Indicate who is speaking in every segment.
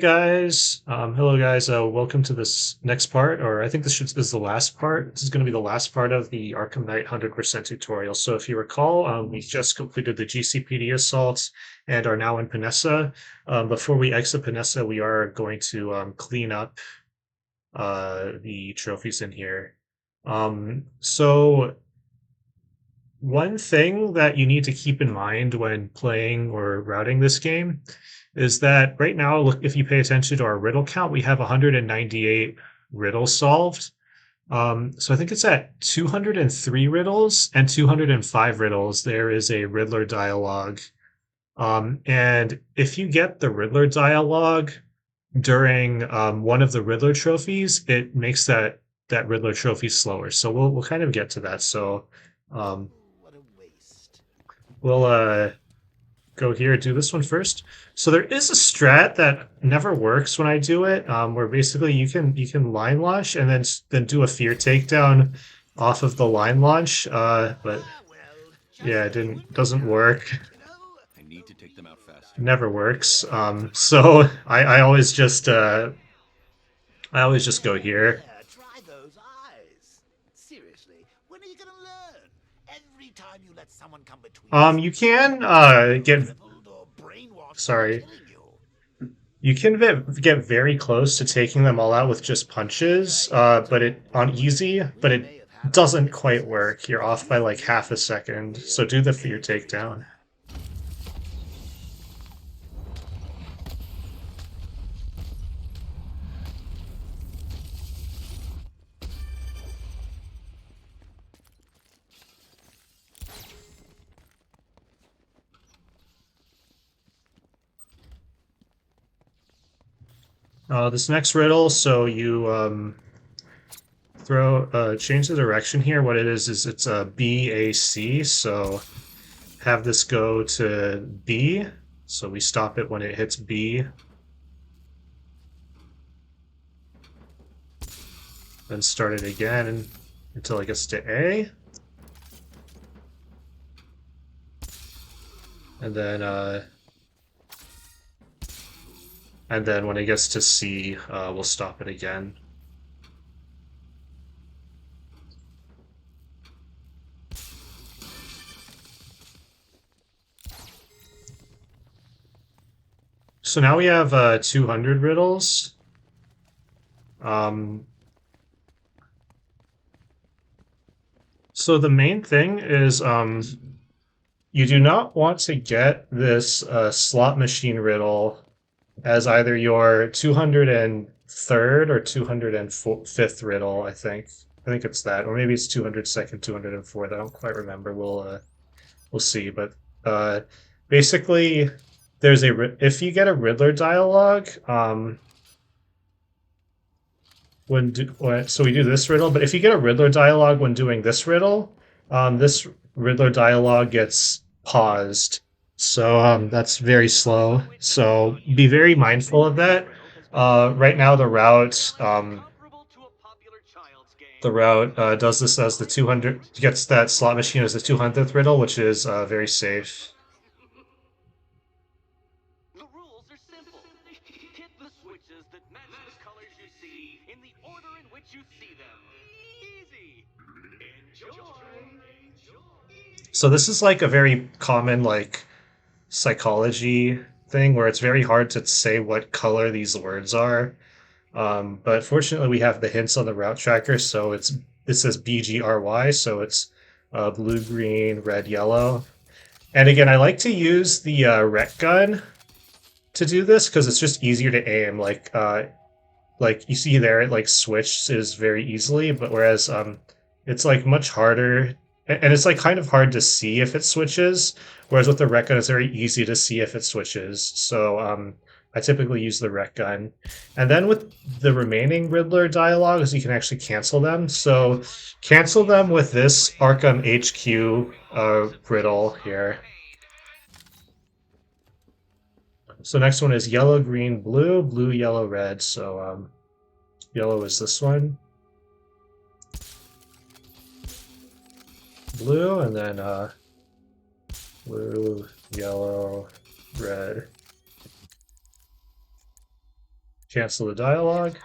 Speaker 1: Guys, hello guys. Welcome to this next part, or I think this is the last part. This is going to be the last part of the Arkham Knight 100% tutorial. So if you recall, we just completed the GCPD assault and are now in Panesa. Before we exit Panesa, we are going to clean up the trophies in here. So one thing that you need to keep in mind when playing or routing this game is that right now, look, if you pay attention to our riddle count, we have 198 riddles solved. So I think it's at 203 riddles and 205 riddles. There is a Riddler dialogue. And if you get the Riddler dialogue during one of the Riddler trophies, it makes that Riddler trophy slower. So we'll kind of get to that. So um,
Speaker 2: What a waste.
Speaker 1: we'll go here, do this one first. So there is a strat that never works when I do it, where basically you can line launch and then do a fear takedown off of the line launch. But
Speaker 2: Well,
Speaker 1: yeah,
Speaker 2: just
Speaker 1: it
Speaker 2: do
Speaker 1: didn't doesn't work.
Speaker 2: I need to take them out faster.
Speaker 1: Never works. So I always just go here.
Speaker 2: There, try those eyes. Seriously, when are you gonna learn? Every time you let someone come between us,
Speaker 1: You can get
Speaker 2: crippled or brainwashed into
Speaker 1: sorry.
Speaker 2: killing you.
Speaker 1: You can get very close to taking them all out with just punches, but it on easy, but
Speaker 2: We
Speaker 1: it
Speaker 2: may have had our
Speaker 1: doesn't quite
Speaker 2: differences,
Speaker 1: work. You're
Speaker 2: but
Speaker 1: off by like
Speaker 2: usually
Speaker 1: half a second. So do the fear takedown. This next riddle, so you throw change the direction here. What it is it's a B A C. So have this go to B. So we stop it when it hits B. Then start it again until it gets to A. And then when it gets to C, we'll stop it again. So now we have 200 riddles. So the main thing is you do not want to get this slot machine riddle as either your 203rd or 205th riddle, I think. I think it's that, or maybe it's 202nd, 204th. I don't quite remember. We'll see. But basically, there's if you get a Riddler dialogue, so we do this riddle. But if you get a Riddler dialogue when doing this riddle, this Riddler dialogue gets paused. So that's very slow. So be very mindful of that. Right now, the route does this as the 200 gets that slot machine as the 200th riddle, which is very safe.
Speaker 3: The rules are simple. Hit the switches that match the colors you see in the order in which you see them. Easy. Enjoy.
Speaker 1: So this is like a very common like psychology thing where it's very hard to say what color these words are. But fortunately, we have the hints on the route tracker, so it says BGRY, so it's blue, green, red, yellow. And again, I like to use the rec gun to do this because it's just easier to aim. Like you see there, it like switches very easily, but whereas it's like much harder, and it's like kind of hard to see if it switches. Whereas with the rec gun, it's very easy to see if it switches. So I typically use the rec gun, and then with the remaining Riddler dialogues, you can actually cancel them. So cancel them with this Arkham HQ riddle here. So next one is yellow, green, blue, blue, yellow, red. So yellow is this one. Blue, and then blue, yellow, red. Cancel the dialogue.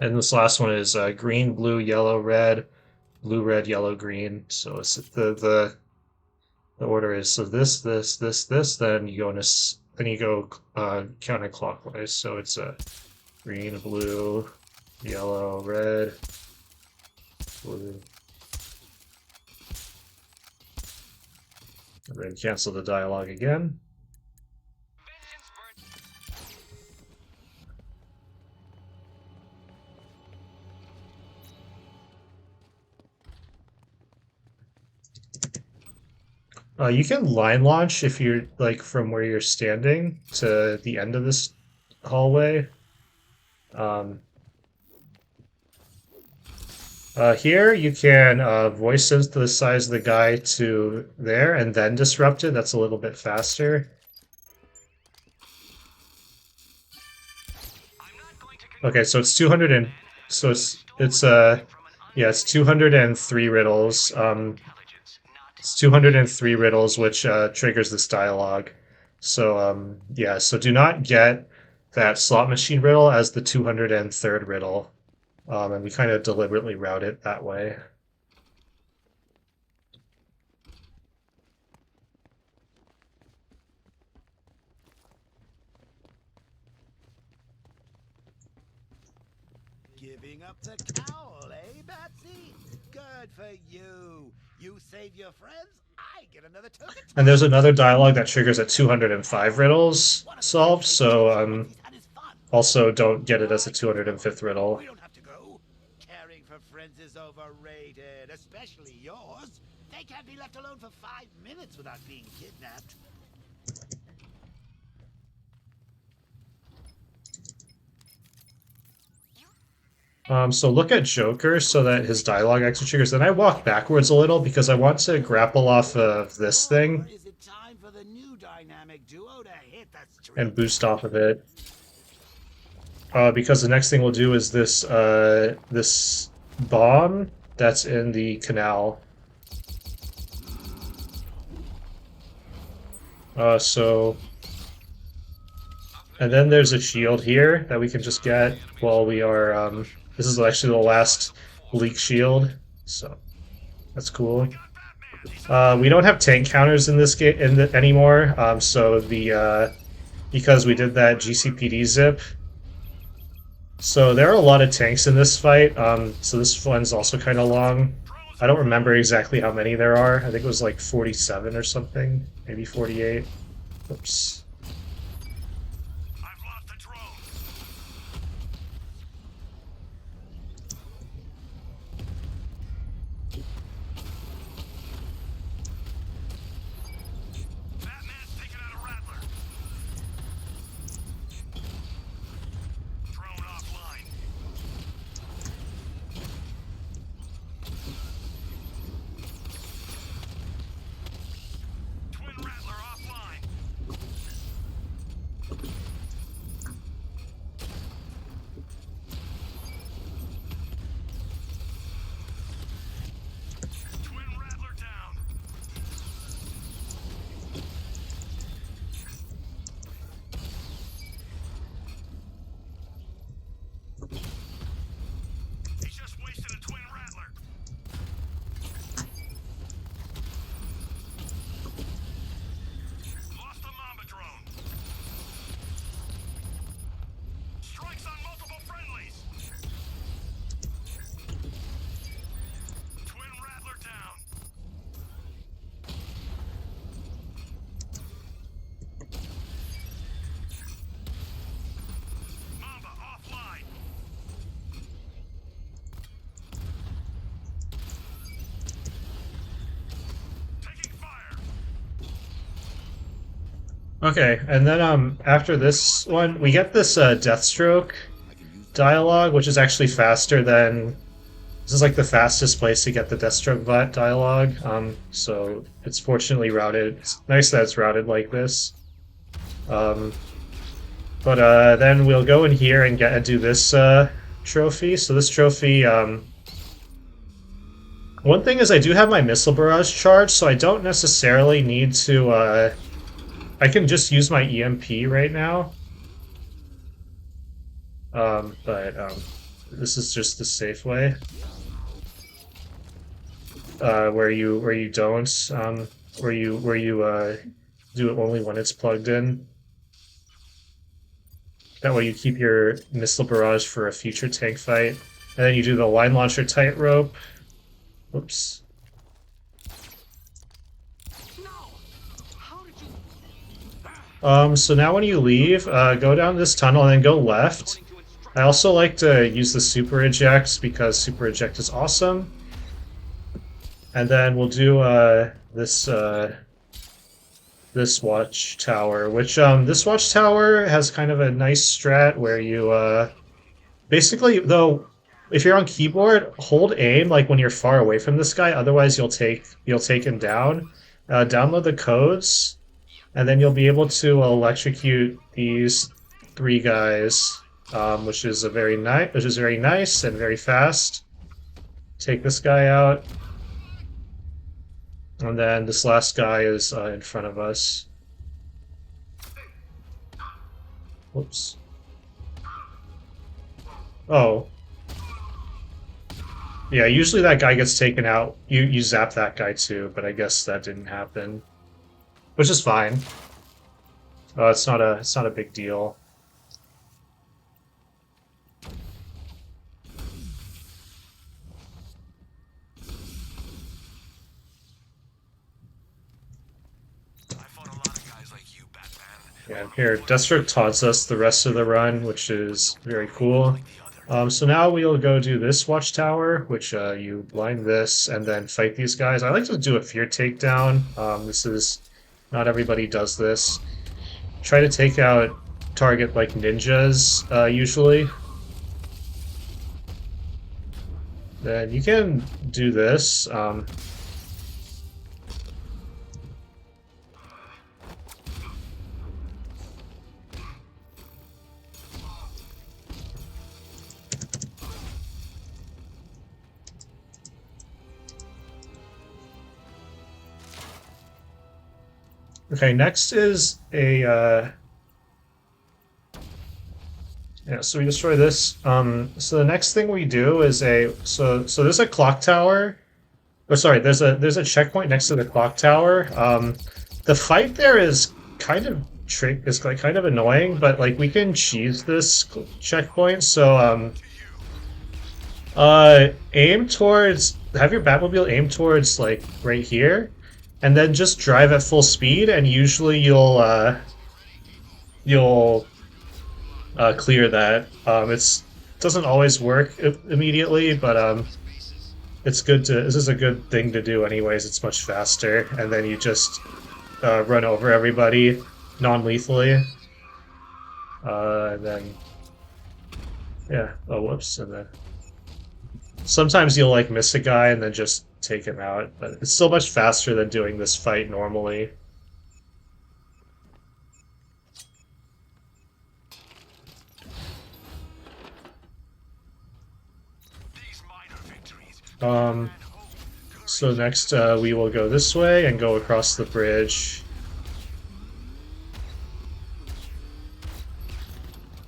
Speaker 1: And this last one is green, blue, yellow, red, blue, red, yellow, green. So it's the order is so this, then you go counterclockwise. So it's green, blue, yellow, red, blue. And then cancel the dialogue again. You can line launch if you're like from where you're standing to the end of this hallway. Here you can voice synthesize the guy to there and then disrupt it. That's a little bit faster. Okay, so it's 200 and so it's 203 riddles. It's 203 riddles, which triggers this dialogue. So yeah, so do not get that slot machine riddle as the 203rd riddle. And we kind of deliberately route it that way.
Speaker 2: Giving up the cowl, eh, Batsy? Good for you. You save your friends, I get another token.
Speaker 1: And there's another dialogue that triggers at 205 riddles solved, so also don't get it as a 205th riddle.
Speaker 2: We don't have to go. Caring for friends is overrated, especially yours. They can't be left alone for 5 minutes without being kidnapped.
Speaker 1: So look at Joker so that his dialogue actually triggers. Then I walk backwards a little because I want to grapple off of this thing
Speaker 2: Is it time for the new dynamic duo to hit the street?
Speaker 1: and boost off of it. Because the next thing we'll do is this this bomb that's in the canal. And then there's a shield here that we can just get while we are. This is actually the last leak shield, so that's cool. We don't have tank counters in this game anymore, so the because we did that GCPD zip. So there are a lot of tanks in this fight. So this one's also kind of long. I don't remember exactly how many there are. I think it was like 47 or something, maybe 48. Oops. Okay, and then after this one, we get this Deathstroke dialogue, which is actually faster than... This is like the fastest place to get the Deathstroke dialogue, so it's fortunately routed. It's nice that it's routed like this. But then we'll go in here and do this trophy. So this trophy... one thing is I do have my Missile Barrage charged, so I don't necessarily need to... I can just use my EMP right now. But this is just the safe way, where you don't where you do it only when it's plugged in. That way you keep your missile barrage for a future tank fight, and then you do the line launcher tightrope. Oops. So now when you leave, go down this tunnel and then go left. I also like to use the super eject because super eject is awesome. And then we'll do this this Watchtower, which this Watchtower has kind of a nice strat where you basically, though, if you're on keyboard, hold aim like when you're far away from this guy, otherwise you'll take him down. Download the codes, and then you'll be able to electrocute these 3 guys, which is very nice and very fast. Take this guy out. And then this last guy is in front of us. Whoops. Oh. Yeah, usually that guy gets taken out. You zap that guy too, but I guess that didn't happen. Which is fine. It's not a big deal. Yeah, here, Deathstroke taunts us the rest of the run, which is very cool. So now we'll go do this Watchtower, which you blind this and then fight these guys. I like to do a fear takedown. Not everybody does this. Try to take out target like ninjas, usually. Then you can do this. Okay, next is a yeah, so we destroy this. So the next thing we do is so there's a clock tower. Oh, sorry, there's a checkpoint next to the clock tower. The fight there is kind of kind of annoying, but like we can cheese this checkpoint. So aim towards, have your Batmobile aim towards like right here. And then just drive at full speed, and usually you'll clear that. It doesn't always work immediately, but it's good to. This is a good thing to do, anyways. It's much faster, and then you just run over everybody non-lethally. And then yeah. Oh, whoops! And then sometimes you'll like miss a guy and then just take him out, but it's still much faster than doing this fight normally. So next we will go this way and go across the bridge.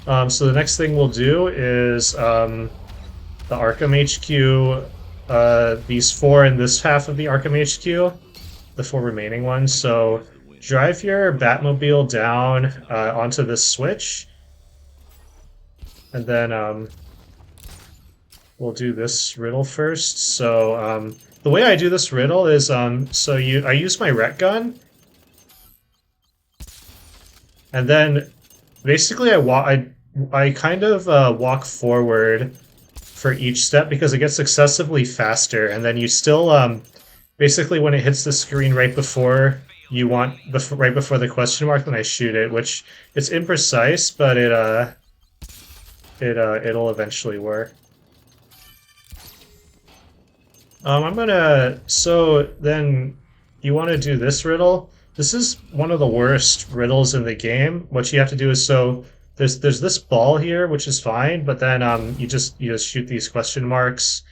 Speaker 1: So the next thing we'll do is the Arkham HQ. These 4 in this half of the Arkham HQ, the 4 remaining ones. So drive your Batmobile down onto this switch, and then we'll do this riddle first. So the way I do this riddle is I use my ret gun, and then basically I kind of walk forward for each step because it gets excessively faster, and then you still basically when it hits the screen right before right before the question mark, then I shoot it, which it's imprecise, but it'll eventually work. So then you want to do this riddle. This is one of the worst riddles in the game. What you have to do is there's this ball here, which is fine, but then you just shoot these question marks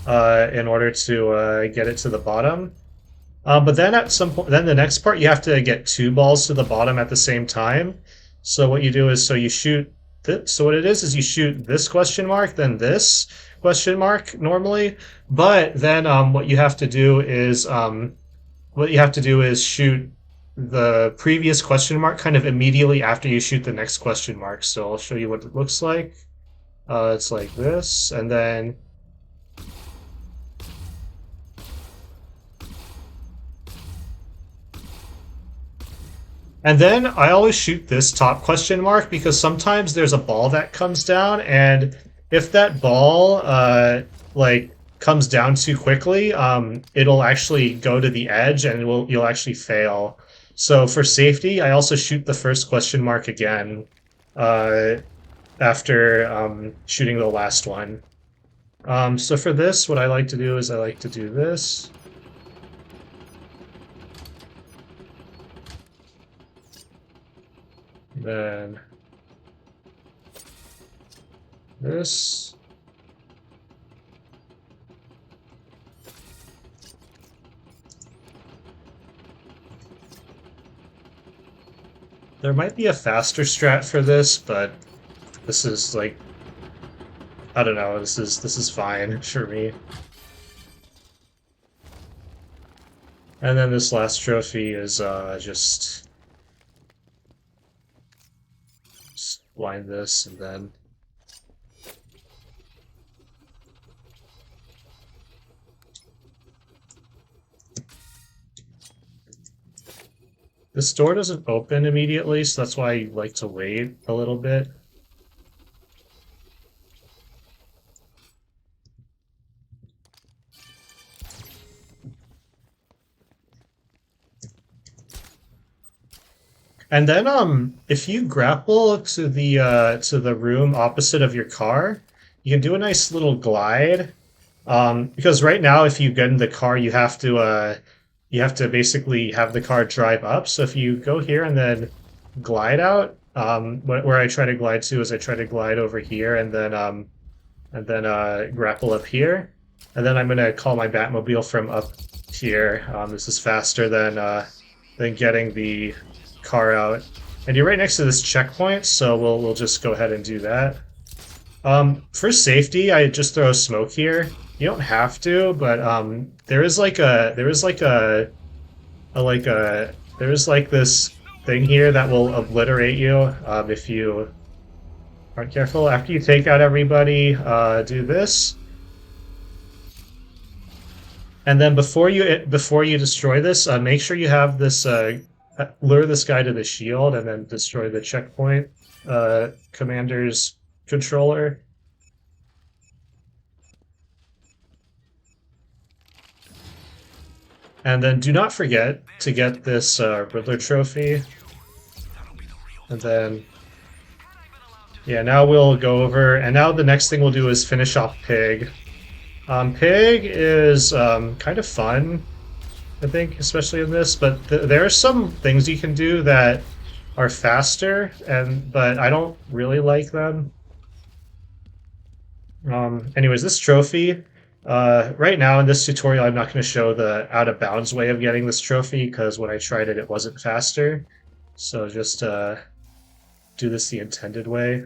Speaker 1: in order to get it to the bottom. But then at some point, then the next part, you have to get 2 balls to the bottom at the same time. So what you do is you shoot So what it is you shoot this question mark, then this question mark normally, but then what you have to do is shoot the previous question mark kind of immediately after you shoot the next question mark. So I'll show you what it looks like. It's like this, and then I always shoot this top question mark because sometimes there's a ball that comes down, and if that ball like comes down too quickly, it'll actually go to the edge and you'll actually fail. So for safety, I also shoot the first question mark again after shooting the last one. So for this, what I like to do is I like to do this. Then this. There might be a faster strat for this, but this is like, I don't know, this is fine for me. And then this last trophy is just blind this, and then this door doesn't open immediately, so that's why I like to wait a little bit. And then if you grapple to the room opposite of your car, you can do a nice little glide. Because right now if you get in the car, you have to basically have the car drive up. So if you go here and then glide out, where I try to glide to is I try to glide over here and then grapple up here. And then I'm gonna call my Batmobile from up here. This is faster than getting the car out. And you're right next to this checkpoint, so we'll just go ahead and do that. For safety, I just throw smoke here. You don't have to, but there is like this thing here that will obliterate you if you aren't careful. After you take out everybody, do this. And then before you destroy this, make sure you have this lure this guy to the shield and then destroy the checkpoint commander's controller. And then do not forget to get this Riddler trophy. And then, yeah, now we'll go over, and now the next thing we'll do is finish off Pyg. Pyg is kind of fun, I think, especially in this, but there are some things you can do that are faster, but I don't really like them. Anyways, this trophy, right now in this tutorial I'm not going to show the out-of-bounds way of getting this trophy, because when I tried it, it wasn't faster. So just do this the intended way.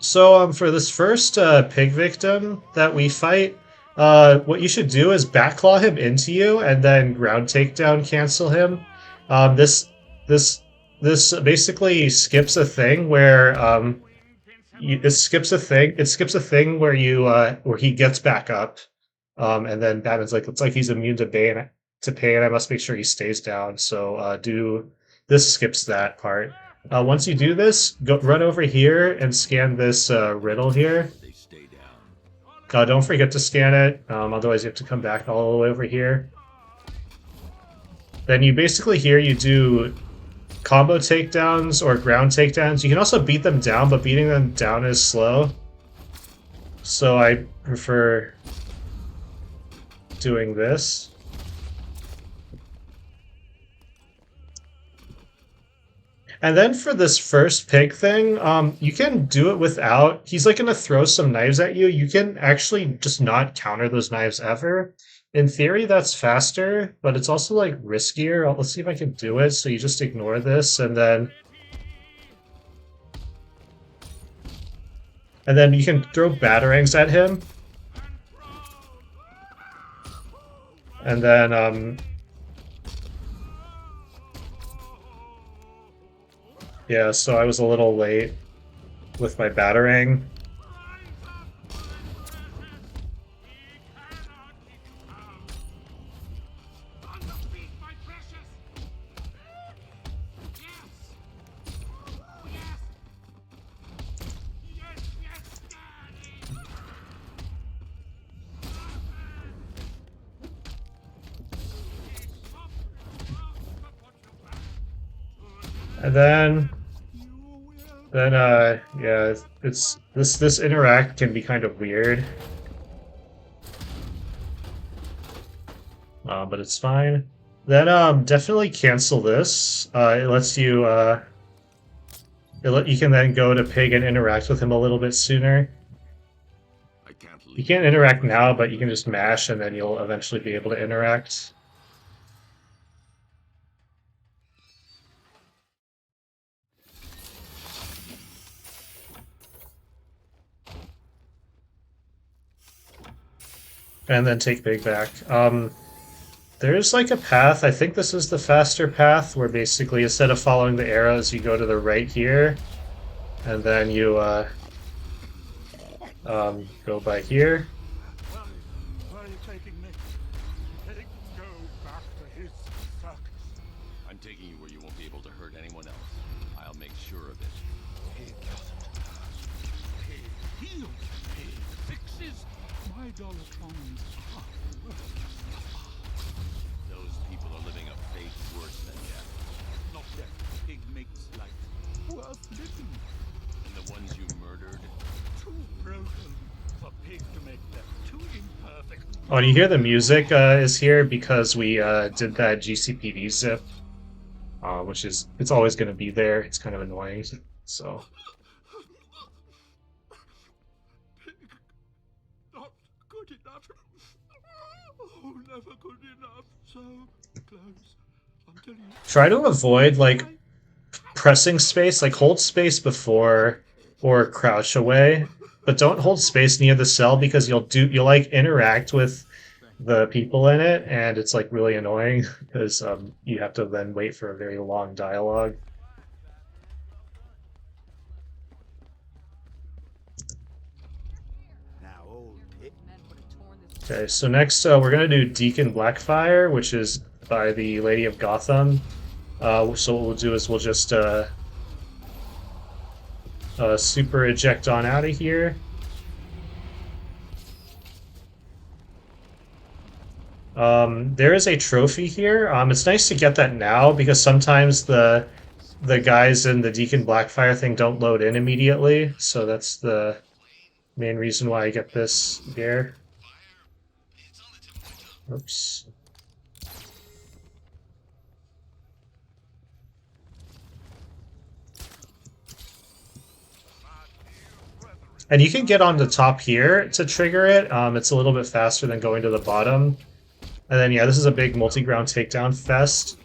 Speaker 1: So for this first Pyg victim that we fight, what you should do is backclaw him into you and then ground takedown cancel him. This basically skips a thing where it skips a thing where he gets back up, and then Batman's like, looks like he's immune to pain. I must make sure he stays down. So this skips that part. Once you do this, run over here and scan this riddle here. Don't forget to scan it, otherwise you have to come back all the way over here. Then you basically here you do combo takedowns or ground takedowns. You can also beat them down, but beating them down is slow. So I prefer doing this. And then for this first pig thing, you can do it without. He's like gonna throw some knives at you. You can actually just not counter those knives ever. In theory, that's faster, but it's also like riskier. Let's see if I can do it. So you just ignore this, and then you can throw batarangs at him, and then yeah. So I was a little late with my batarang. And then yeah, it's this interact can be kind of weird, but it's fine. Then definitely cancel this. It lets you you can then go to Pig and interact with him a little bit sooner. You can't interact now, but you can just mash, and then you'll eventually be able to interact. And then take Big back. There's like a path, I think this is the faster path, where basically instead of following the arrows, you go to the right here, and then you go by here.
Speaker 4: Where are you taking me? Let it go back to his circus.
Speaker 5: I'm taking you where you won't be able to hurt anyone else. I'll make sure of it.
Speaker 4: He heals. He fixes. My dollar coins are worth.
Speaker 5: Those people are living a fate worse than death.
Speaker 4: Not death. Pig makes life worth living.
Speaker 5: And the ones you murdered?
Speaker 4: Too broken for Pig to make them. Too imperfect.
Speaker 1: Oh, and you hear the music is here because we did that GCPD zip, which is, it's always going to be there. It's kind of annoying, so.
Speaker 4: Pig. Not good enough. Oh, never good enough. So close. Until you...
Speaker 1: Try to avoid, like, pressing space, like hold space before or crouch away, but don't hold space near the cell because you'll like interact with the people in it, and it's like really annoying because you have to then wait for a very long dialogue.
Speaker 2: Now, old Pig.
Speaker 1: Okay, so next we're gonna do Deacon Blackfire, which is by the Lady of Gotham. So what we'll do is we'll just super eject on out of here. There is a trophy here. It's nice to get that now because sometimes the guys in the Deacon Blackfire thing don't load in immediately, so that's the main reason why I get this here. Oops. And you can get on the top here to trigger it. It's a little bit faster than going to the bottom. And then, yeah, this is a big multi-ground takedown fest.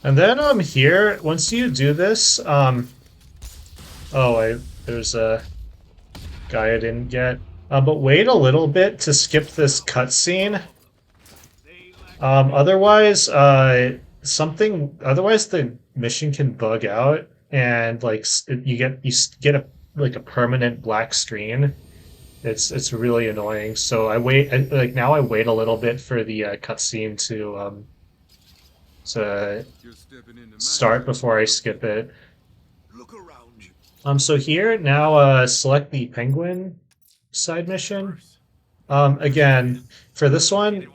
Speaker 1: And then here, once you do this, there's a guy I didn't get. But wait a little bit to skip this cutscene. Otherwise the mission can bug out, and like you get a permanent black screen. It's really annoying. So I wait a little bit for the cutscene to start before I skip it.
Speaker 4: Look around you.
Speaker 1: So here now select the penguin side mission. Again, for this one,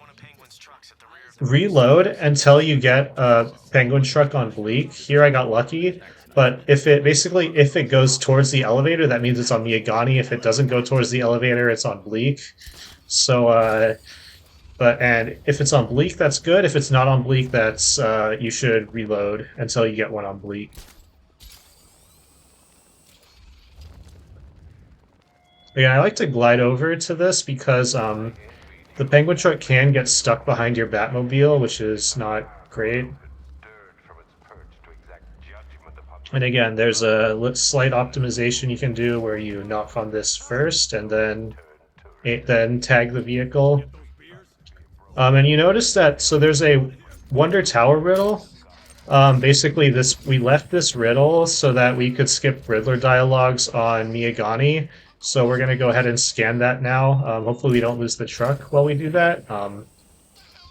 Speaker 1: reload until you get a penguin truck on Bleak. Here I got lucky, but if it goes towards the elevator, that means it's on Miyagani. If it doesn't go towards the elevator, it's on Bleak. So and if it's on Bleak, that's good. If it's not on Bleak, that's you should reload until you get one on Bleak. Yeah, I like to glide over to this because the penguin truck can get stuck behind your Batmobile, which is not great. And again, there's a slight optimization you can do where you knock on this first and then tag the vehicle. And you notice that, so there's a Wonder Tower riddle. Basically, we left this riddle so that we could skip Riddler dialogues on Miyagani. So we're gonna go ahead and scan that now. Hopefully we don't lose the truck while we do that,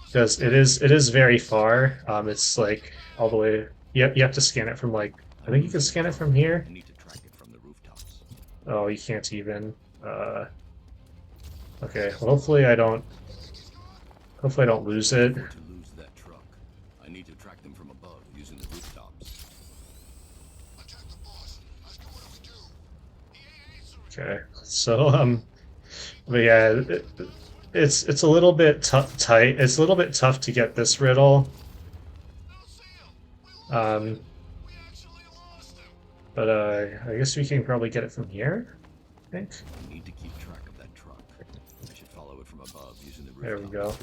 Speaker 1: because it is very far. It's like all the way. You have to scan it from like, I think you can scan it from here.
Speaker 5: I need to track it from the rooftops.
Speaker 1: Oh, you can't even. Okay. Well, hopefully I don't lose it.
Speaker 5: To lose that truck, I need to track them from above using the rooftops.
Speaker 1: Okay, so but yeah, it's a little bit tight. It's a little bit tough to get this riddle. But I guess we can probably get it from here. I think.
Speaker 5: I need to keep track of that truck. I should follow it from above using the rooftops.
Speaker 1: There we go.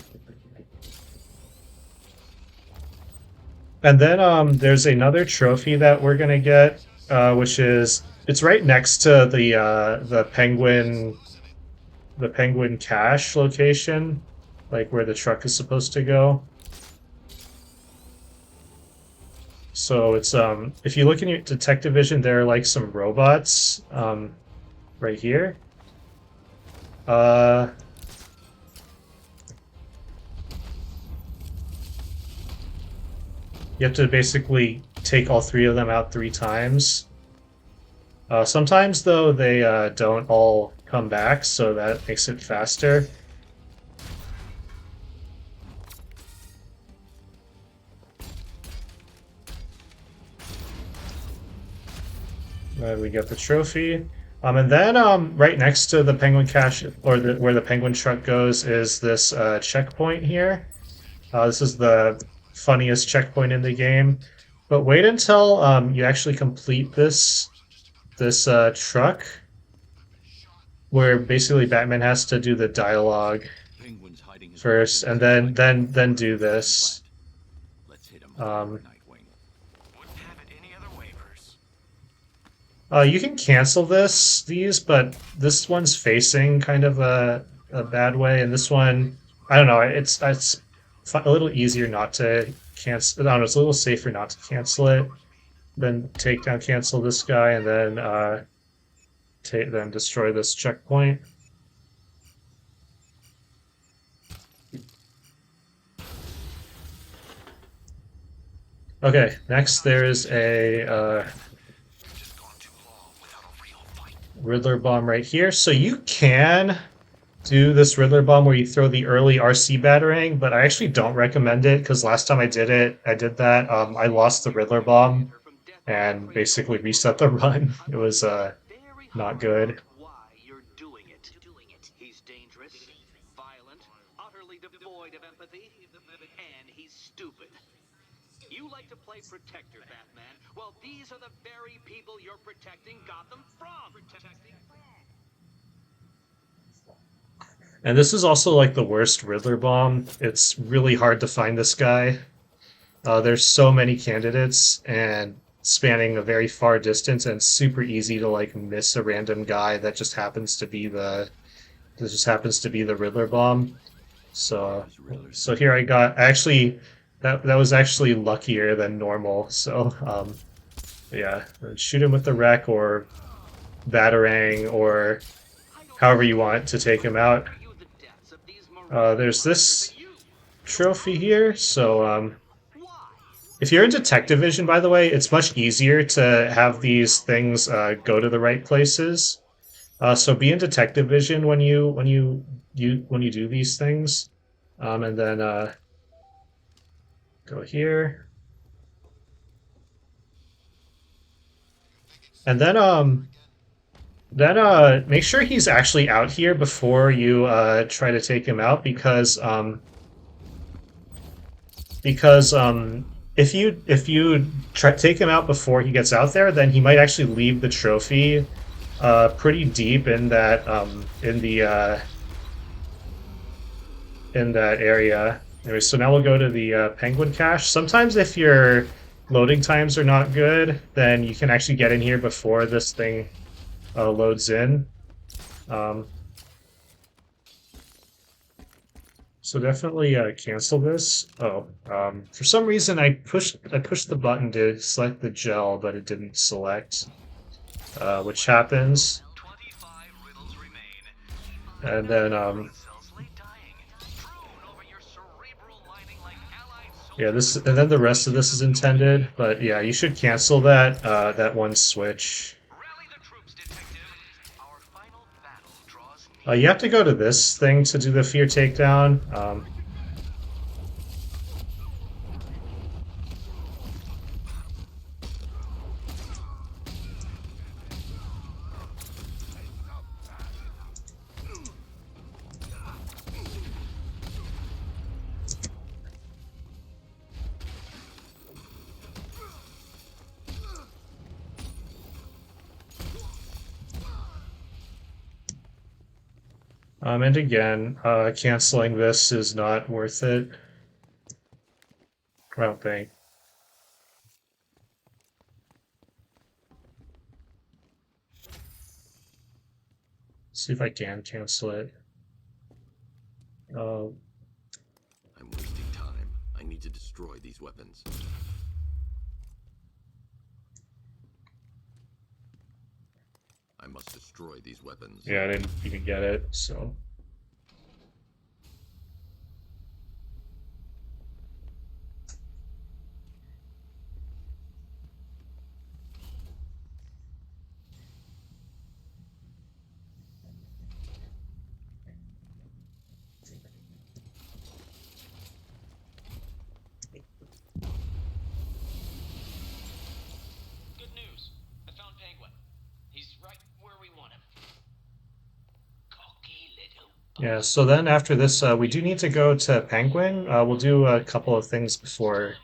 Speaker 1: And then there's another trophy that we're gonna get, which is it's right next to the penguin cache location, like where the truck is supposed to go. So it's if you look in your detective vision, there are like some robots right here. You have to basically take all three of them out 3 times. Sometimes, though, they don't all come back, so that makes it faster. We get the trophy. And then right next to the penguin cache, or where the penguin truck goes, is this checkpoint here. This is the funniest checkpoint in the game. But wait until you actually complete this truck, where basically Batman has to do the dialogue first, and then do this.
Speaker 5: Let's hit him.
Speaker 1: Um,
Speaker 5: Nightwing.
Speaker 4: Wouldn't have it any other way, Bruce.
Speaker 1: You can cancel these, but this one's facing kind of a bad way, and this one, I don't know, it's a little easier not to cancel. I don't know, it's a little safer not to cancel it. Then cancel this guy, and then then destroy this checkpoint. Okay, next there's a Riddler bomb right here. So you can do this Riddler bomb where you throw the early RC batarang, but I actually don't recommend it because last time I did that. I lost the Riddler bomb and basically reset the run. It was not good.
Speaker 3: Why you're doing it. He's dangerous, violent, utterly devoid of empathy, and he's stupid. You like to play protector, Batman. Well, these are the very people you're protecting Gotham from.
Speaker 1: And this is also like the worst Riddler bomb. It's really hard to find this guy. There's so many candidates and spanning a very far distance, and super easy to like miss a random guy that just happens to be the Riddler bomb. So here I got actually that was actually luckier than normal. So yeah, shoot him with the wreck or batarang or however you want to take him out. There's this trophy here, so if you're in detective vision, by the way, it's much easier to have these things go to the right places. So be in detective vision when you do these things, and then go here, and then make sure he's actually out here before you try to take him out, because if you take him out before he gets out there, then he might actually leave the trophy pretty deep in that in that area. Anyway, so now we'll go to the penguin cache. Sometimes if your loading times are not good, then you can actually get in here before this thing loads in. Um, so definitely cancel this. Oh, for some reason I pushed the button to select the gel, but it didn't select, which happens. And then yeah, this, and then the rest of this is intended, but yeah, you should cancel that that one switch. You have to go to this thing to do the fear takedown. And again, canceling this is not worth it. I don't think. See if I can cancel it.
Speaker 5: I'm wasting time. I need to destroy these weapons. I must destroy these weapons.
Speaker 1: Yeah, I didn't even get it, so.
Speaker 6: Good news. I found Penguin. He's right where we want him. Cocky little.
Speaker 1: Yeah, so then after this, we do need to go to Penguin. We'll do a couple of things before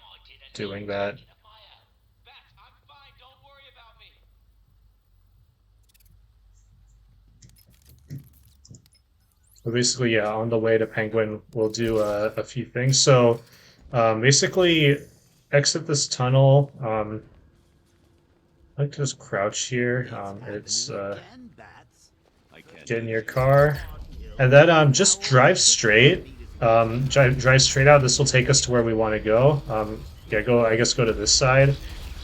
Speaker 1: doing that.
Speaker 6: Beth, I'm fine. Don't worry about me.
Speaker 1: But basically, yeah, on the way to Penguin, we'll do a few things. So basically, exit this tunnel. I like to just crouch here. It's get in your car, and then just drive straight. Drive straight out. This will take us to where we want to go. Yeah, go. I guess go to this side,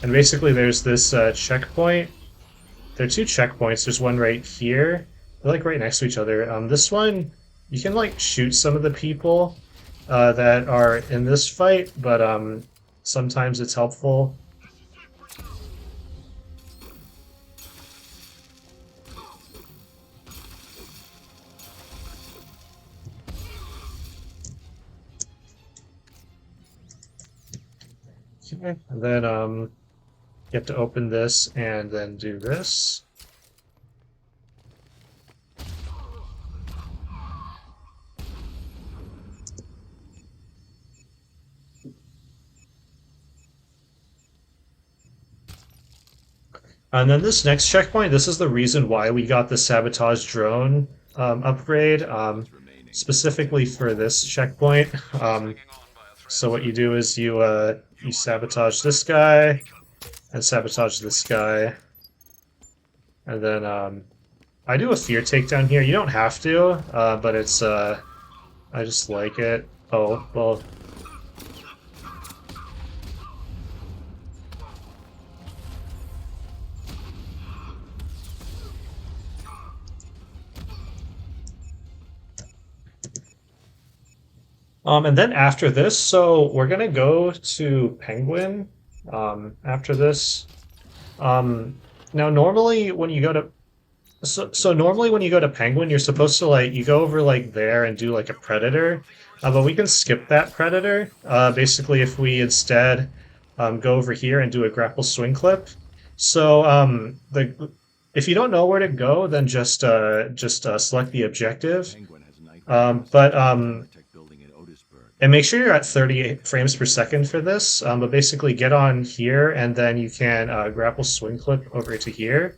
Speaker 1: and basically there's this checkpoint. There are two checkpoints. There's one right here. They're like right next to each other. This one, you can like shoot some of the people that are in this fight, but sometimes it's helpful. Okay, and then you have to open this and then do this. And then this next checkpoint, this is the reason why we got the sabotage drone upgrade, specifically for this checkpoint. So what you do is you sabotage this guy and sabotage this guy, and then I do a fear takedown here. You don't have to, but it's I just like it. Oh well. And then after this, so we're gonna go to Penguin after this. Now, normally when you go to So normally when you go to Penguin, you're supposed to like you go over like there and do like a Predator, but we can skip that Predator. Basically, if we instead go over here and do a grapple swing clip. So the if you don't know where to go, then just select the objective.
Speaker 5: Penguin has Nightwing.
Speaker 1: But
Speaker 5: Tech building in Otisburg.
Speaker 1: and make sure you're at 30 frames per second for this. But basically, get on here and then you can grapple swing clip over to here.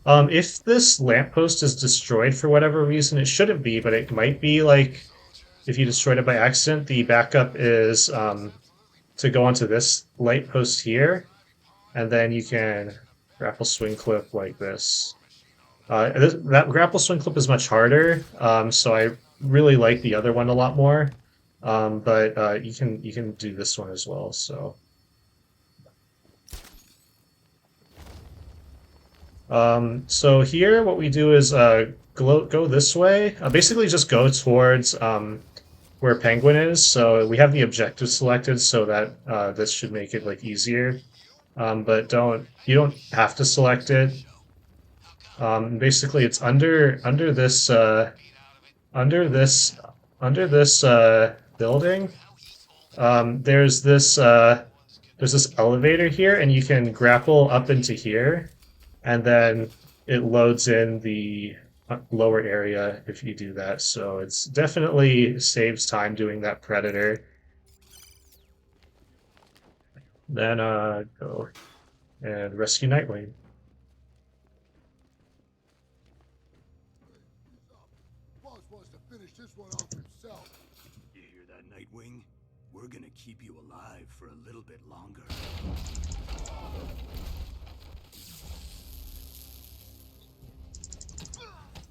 Speaker 1: If this lamppost is destroyed for whatever reason, it shouldn't be, but it might be like if you destroyed it by accident, the backup is to go onto this light post here, and then you can grapple swing clip like this. That grapple swing clip is much harder, so I really like the other one a lot more. But you can do this one as well. So. So here what we do is go this way. Basically just go towards where Penguin is. So we have the objective selected so that this should make it like easier. But you don't have to select it. Basically it's under this building. There's this elevator here and you can grapple up into here. And then it loads in the lower area if you do that. So it's definitely saves time doing that Predator. Then go and rescue Nightwing.
Speaker 4: Boss wants to finish this one off himself.
Speaker 2: You hear that, Nightwing? We're gonna keep you alive for a little bit longer.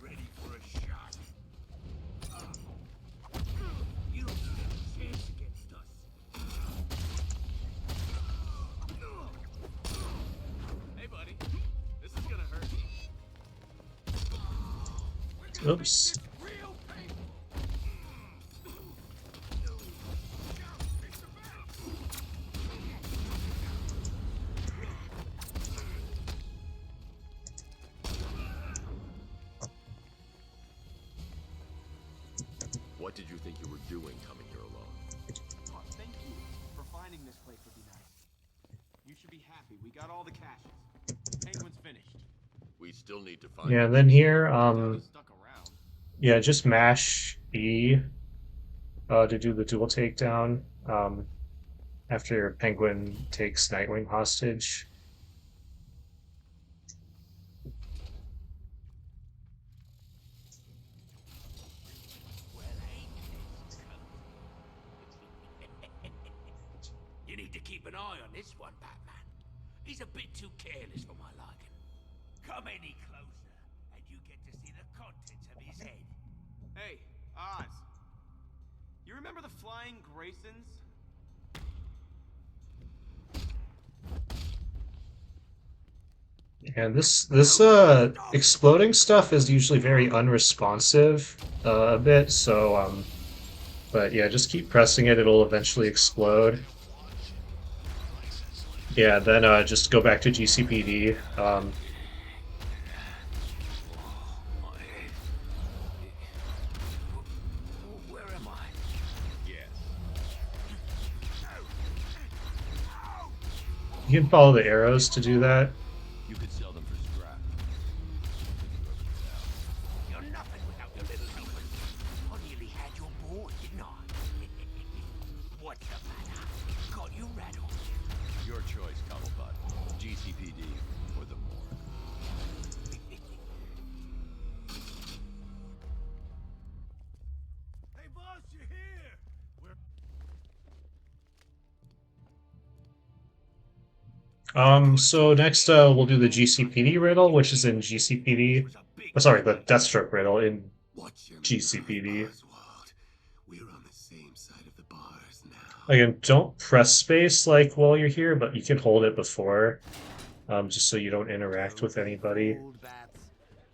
Speaker 2: Ready for a shot? You don't stand a chance against us.
Speaker 5: Hey, buddy. This is gonna hurt.
Speaker 1: Oops.
Speaker 5: What did you think you were doing coming here alone?
Speaker 7: Oh, thank you for finding this place would be nice. You should be happy. We got all the caches. Penguin's finished.
Speaker 5: We still need to find.
Speaker 1: Yeah, and then here,
Speaker 7: He's stuck around.
Speaker 1: yeah, just mash E to do the dual takedown after Penguin takes Nightwing hostage.
Speaker 2: You need to keep an eye on this one, Batman. He's a bit too careless for my liking. Come any closer, and you get to see the contents of his head.
Speaker 7: Hey, Oz. You remember the Flying Graysons?
Speaker 1: And this exploding stuff is usually very unresponsive a bit, so but yeah, just keep pressing it, it'll eventually explode. Yeah, then just go back to GCPD.
Speaker 2: Where am I?
Speaker 5: Yes.
Speaker 1: You can follow the arrows to do that.
Speaker 5: You could sell them for scrap.
Speaker 2: You're nothing without your little helper. I nearly had your boy, didn't I? What's the matter? Got you rattled.
Speaker 5: Your choice, Cobblepot. GCPD or the morgue.
Speaker 4: Hey, boss, you here?
Speaker 1: So next we'll do the GCPD riddle, which is in GCPD. Oh, sorry, the Deathstroke riddle in GCPD.
Speaker 2: We're on the same side of the bars now.
Speaker 1: Again, don't press space like while you're here, but you can hold it before, just so you don't interact with anybody.
Speaker 2: Old bats,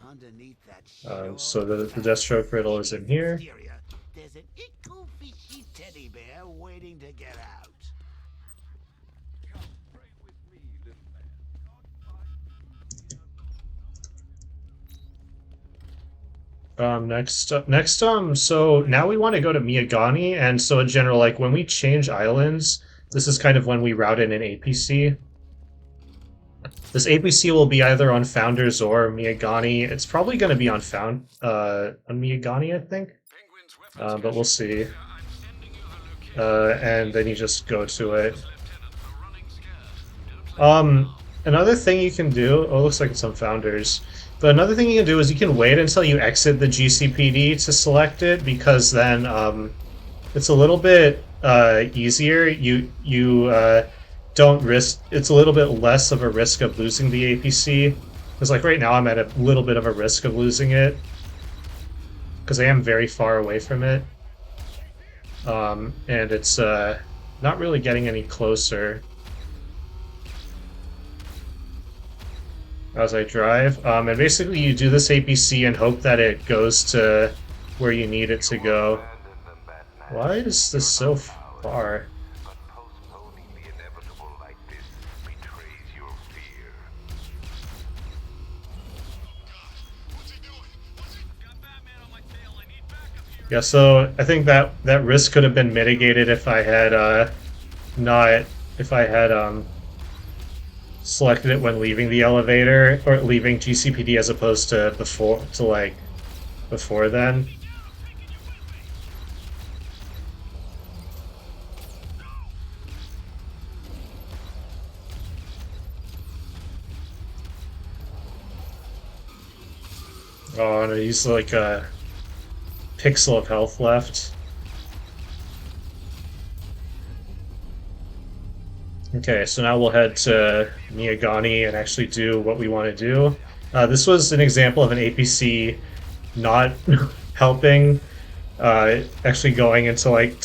Speaker 2: underneath that
Speaker 1: So the Deathstroke riddle is in here.
Speaker 2: exterior, there's an ickle fishy teddy bear waiting to get out.
Speaker 1: So now we want to go to Miyagani, and so in general, like when we change islands, this is kind of when we route in an APC. This APC will be either on Founders or Miyagani. It's probably going to be on Miyagani, I think. But we'll see. And then you just go to it. Another thing you can do. Oh, it looks like it's on Founders. But another thing you can do is you can wait until you exit the GCPD to select it, because then it's a little bit easier. You don't risk. It's a little bit less of a risk of losing the APC. Because like right now I'm at a little bit of a risk of losing it, because I am very far away from it. And it's not really getting any closer as I drive. And basically you do this APC and hope that it goes to where you need it to go. Why is this so far? Yeah, so I think that risk could have been mitigated if I had selected it when leaving the elevator, or leaving GCPD, as opposed to before then. Oh, and he's like a pixel of health left. Okay, so now we'll head to Miyagani and actually do what we want to do. This was an example of an APC not helping, actually going into it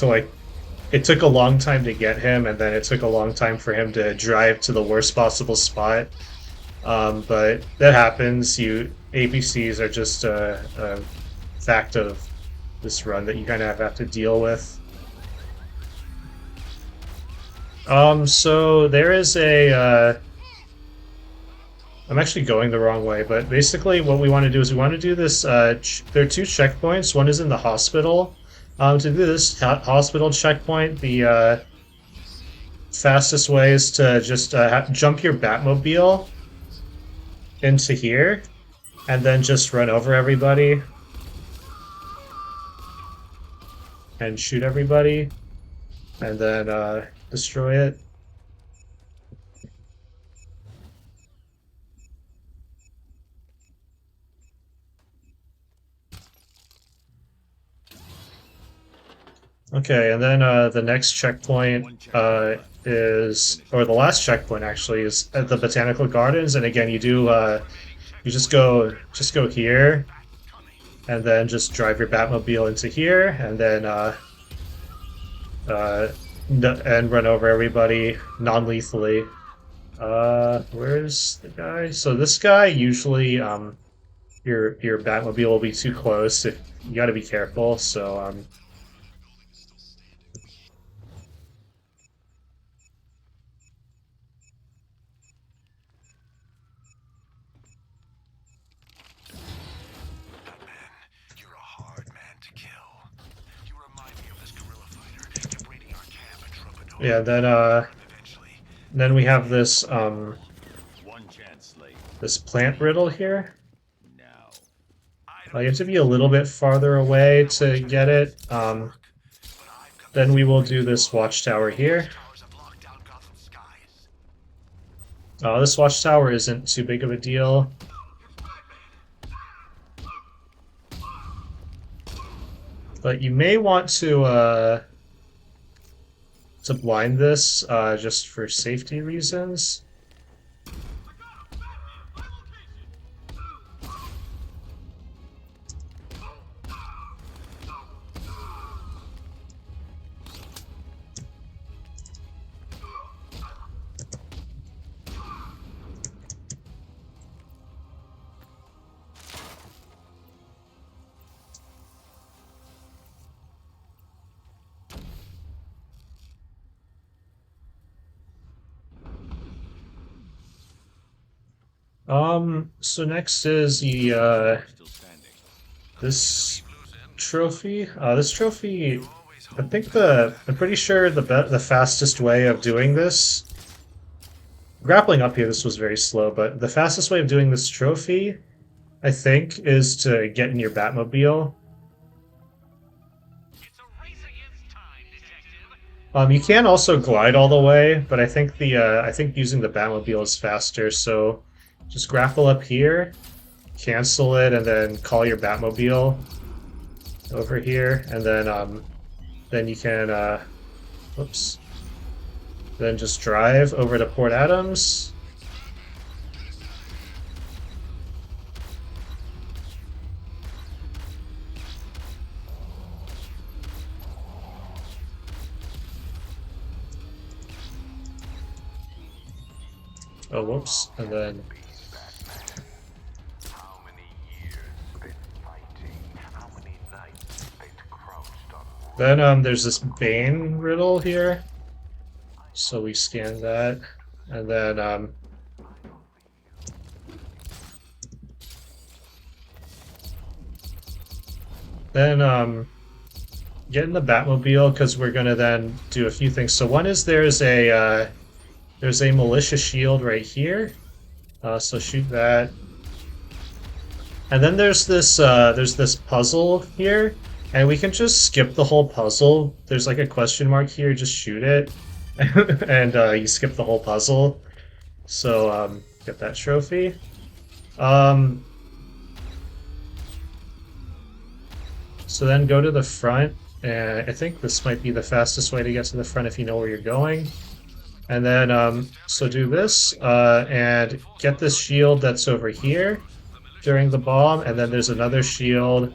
Speaker 1: took a long time to get him, and then it took a long time for him to drive to the worst possible spot. But that happens. APCs are just a fact of this run that you kind of have to deal with. So there is a, I'm actually going the wrong way, but basically what we want to do is we want to do this, there are two checkpoints. One is in the hospital. To do this hospital checkpoint, the fastest way is to just jump your Batmobile into here, and then just run over everybody and shoot everybody, and then destroy it. Okay, and then the next checkpoint is, or the last checkpoint actually, is at the Botanical Gardens, and again you do you just go here, and then just drive your Batmobile into here, and then and run over everybody non-lethally. Where's the guy? So this guy usually your Batmobile will be too close. You got to be careful. So yeah, then we have this this plant riddle here. You have to be a little bit farther away to get it. Then we will do this Watchtower here. This Watchtower isn't too big of a deal. But you may want to blind this just for safety reasons. So next is the this trophy. This trophy, I think I'm pretty sure the fastest way of doing this. Grappling up here, this was very slow, but the fastest way of doing this trophy, I think, is to get in your Batmobile. You can also glide all the way, but I think using the Batmobile is faster. So just grapple up here, cancel it, and then call your Batmobile over here, and then you can whoops. Then just drive over to Port Adams. Oh, whoops. And then there's this Bane riddle here. So we scan that, and then get in the Batmobile, because we're gonna then do a few things. So one is there's a militia shield right here, so shoot that. And then there's this puzzle here, and we can just skip the whole puzzle. There's like a question mark here, just shoot it. And you skip the whole puzzle. So get that trophy. So then go to the front, and I think this might be the fastest way to get to the front if you know where you're going. And then so do this and get this shield that's over here during the bomb, and then there's another shield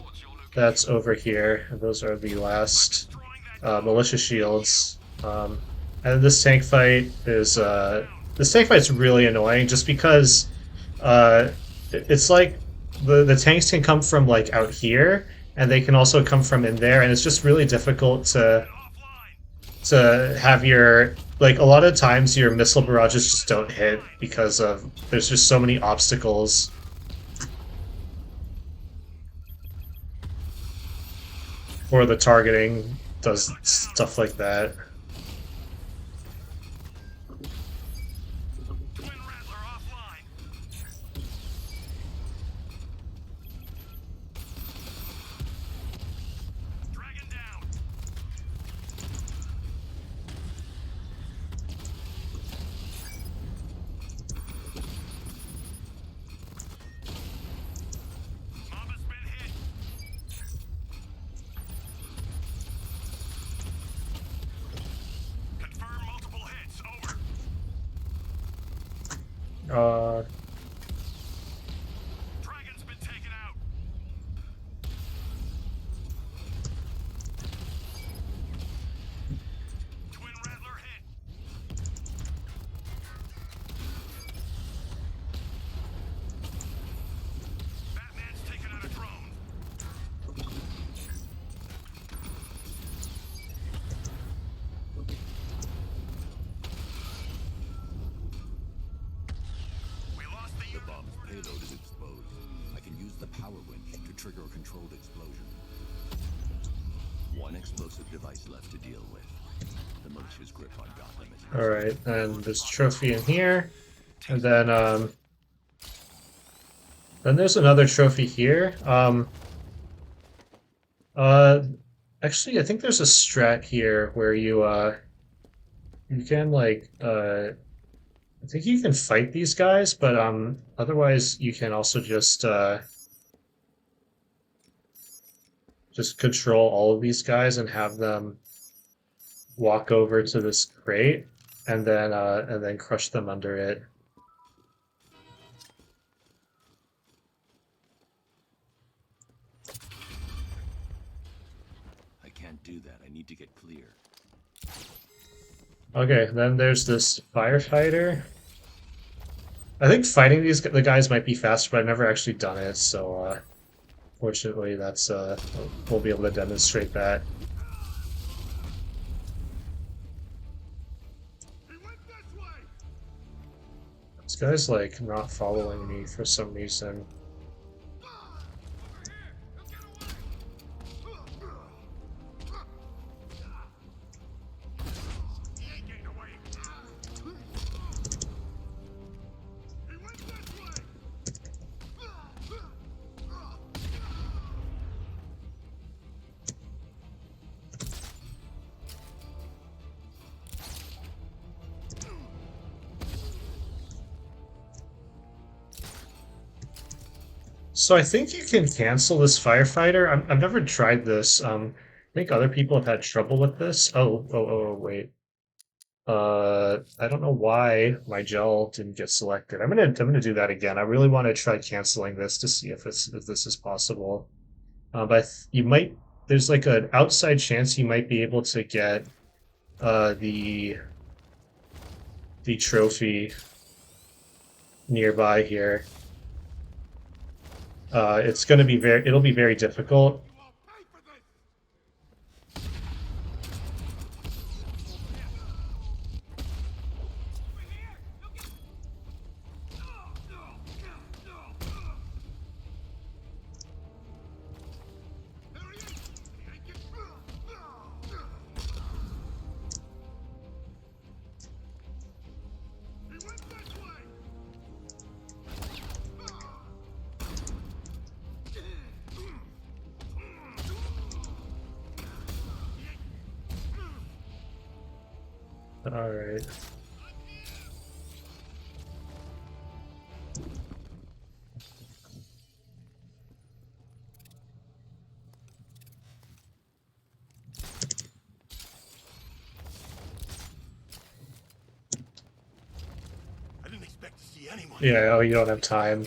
Speaker 1: that's over here, and those are the last militia shields. And this tank fight is really annoying, just because it's like the tanks can come from like out here, and they can also come from in there, and it's just really difficult to have your, like, a lot of times your missile barrages just don't hit because of there's just so many obstacles. Or the targeting does stuff like that.
Speaker 4: Dragon's been taken out. Twin Rattler hit. Batman's taken out a drone.
Speaker 5: The bomb's payload is exposed. I can use the power winch to trigger a controlled explosion. One explosive device left to deal with. The militia's grip on Gotham is...
Speaker 1: Alright, and there's a trophy in here. And then there's another trophy here. Actually, I think there's a strat here where you can, like, I think you can fight these guys, but otherwise you can also just control all of these guys and have them walk over to this crate, and then crush them under it.
Speaker 5: I can't do that. I need to get clear.
Speaker 1: Okay, then there's this firefighter. I think fighting the guys might be faster, but I've never actually done it, so fortunately that's we'll be able to demonstrate that. This guy's like not following me for some reason. So I think you can cancel this firefighter. I've never tried this. I think other people have had trouble with this. Oh, wait. I don't know why my gel didn't get selected. I'm gonna do that again. I really want to try canceling this to see if this is possible. But you might there's like an outside chance you might be able to get the trophy nearby here. It's gonna be it'll be very difficult. All right.
Speaker 4: I didn't expect to see anyone.
Speaker 1: Yeah, oh, you don't have time.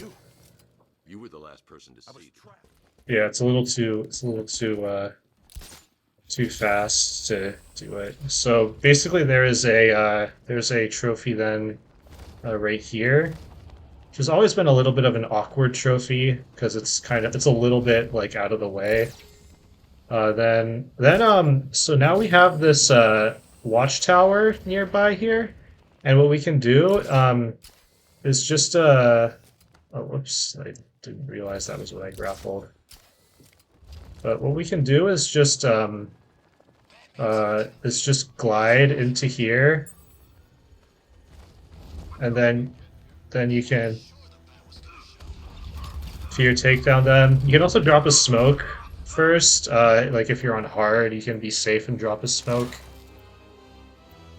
Speaker 5: You were the last person to see.
Speaker 1: Yeah, it's a little too too fast to do it. So basically, there's a trophy then right here, which has always been a little bit of an awkward trophy because it's a little bit like out of the way. So now we have this watchtower nearby here, and what we can do is just oh whoops, I didn't realize that was what I grappled. But what we can do is just glide into here, and then you can to your takedown. Then you can also drop a smoke first. Like if you're on hard, you can be safe and drop a smoke.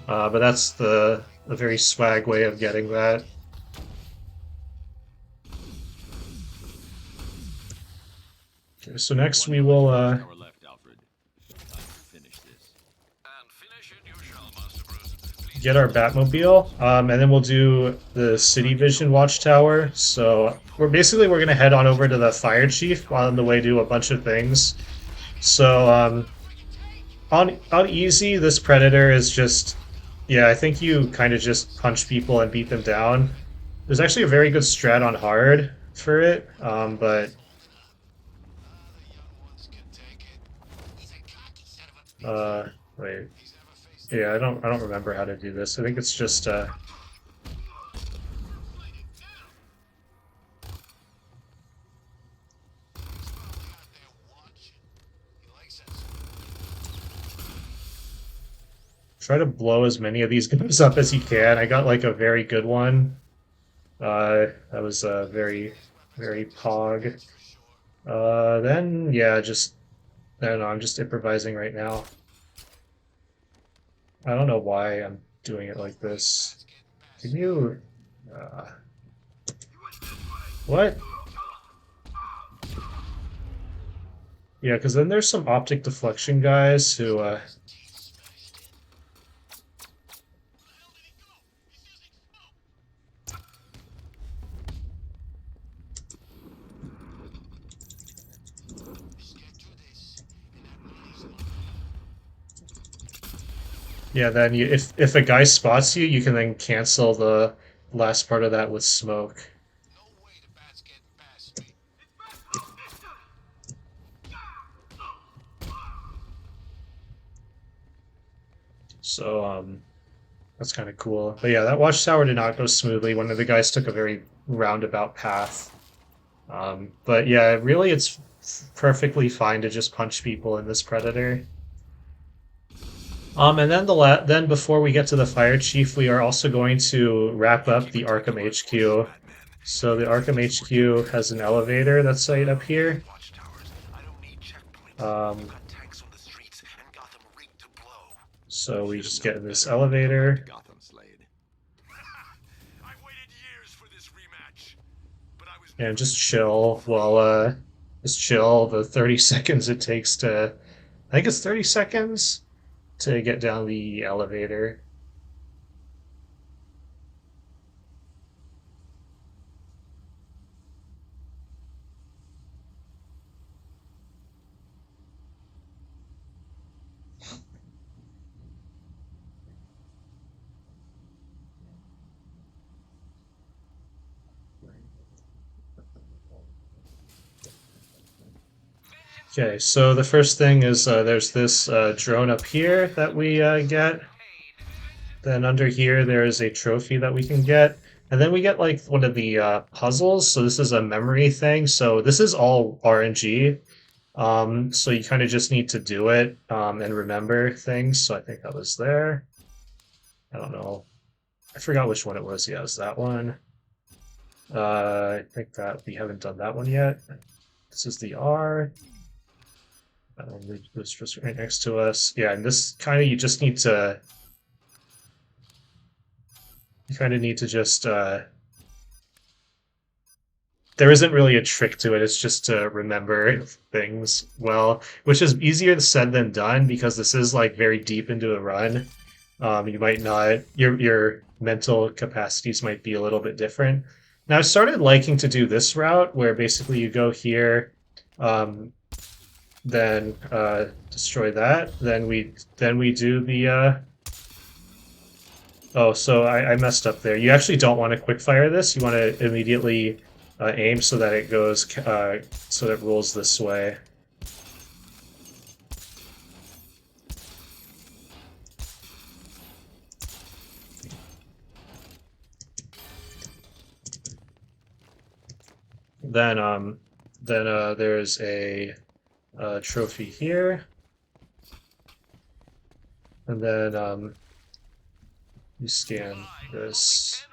Speaker 1: But that's a very swag way of getting that. Okay, so next we will get our Batmobile, and then we'll do the City Vision Watchtower. So we're gonna head on over to the Fire Chief on the way, do a bunch of things. So on easy, this Predator is just, yeah, I think you kind of just punch people and beat them down. There's actually a very good strat on hard for it, but wait. Yeah, I don't remember how to do this. I think it's just try to blow as many of these guns up as you can. I got like a very good one. That was very pog. Then yeah, I don't know, I'm just improvising right now. I don't know why I'm doing it like this. Can you... what? Yeah, because then there's some optic deflection guys who... yeah, then if a guy spots you, you can then cancel the last part of that with smoke. So that's kind of cool. But yeah, that watchtower did not go smoothly. One of the guys took a very roundabout path. But yeah, really, it's perfectly fine to just punch people in this Predator. And then then before we get to the Fire Chief, we are also going to wrap up the Arkham HQ. So the Arkham HQ has an elevator that's right up here. So we just get in this elevator.
Speaker 4: I've waited years for this rematch, but I was
Speaker 1: And just chill while just chill the 30 seconds it takes to, I think it's 30 seconds to get down the elevator. Okay, so the first thing is there's this drone up here that we get. Then under here there is a trophy that we can get. And then we get like one of the puzzles. So this is a memory thing. So this is all RNG. So you kind of just need to do it and remember things. So I think that was there. I don't know. I forgot which one it was. Yeah, it was that one. I think that we haven't done that one yet. This is the R. That one was just right next to us. Yeah, and this kind of you just need to. You kind of need to just. There isn't really a trick to it. It's just to remember things well, which is easier said than done because this is like very deep into a run. You might not. Your mental capacities might be a little bit different. Now I started liking to do this route where basically you go here. Then destroy that. Then we do the. Oh, so I messed up there. You actually don't want to quickfire this. You want to immediately aim so that it goes so that it rolls this way. Then there's a trophy here, and then you scan this.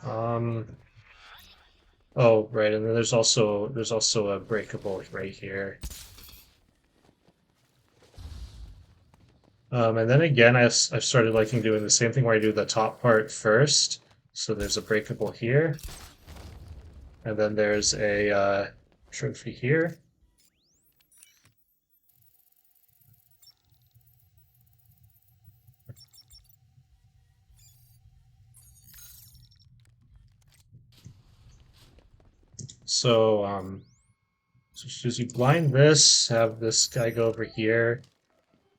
Speaker 1: Oh, right, and then there's also a breakable right here. And then again, I've started liking doing the same thing where I do the top part first. So there's a breakable here, and then there's a trophy here. So, so as you blind this, have this guy go over here.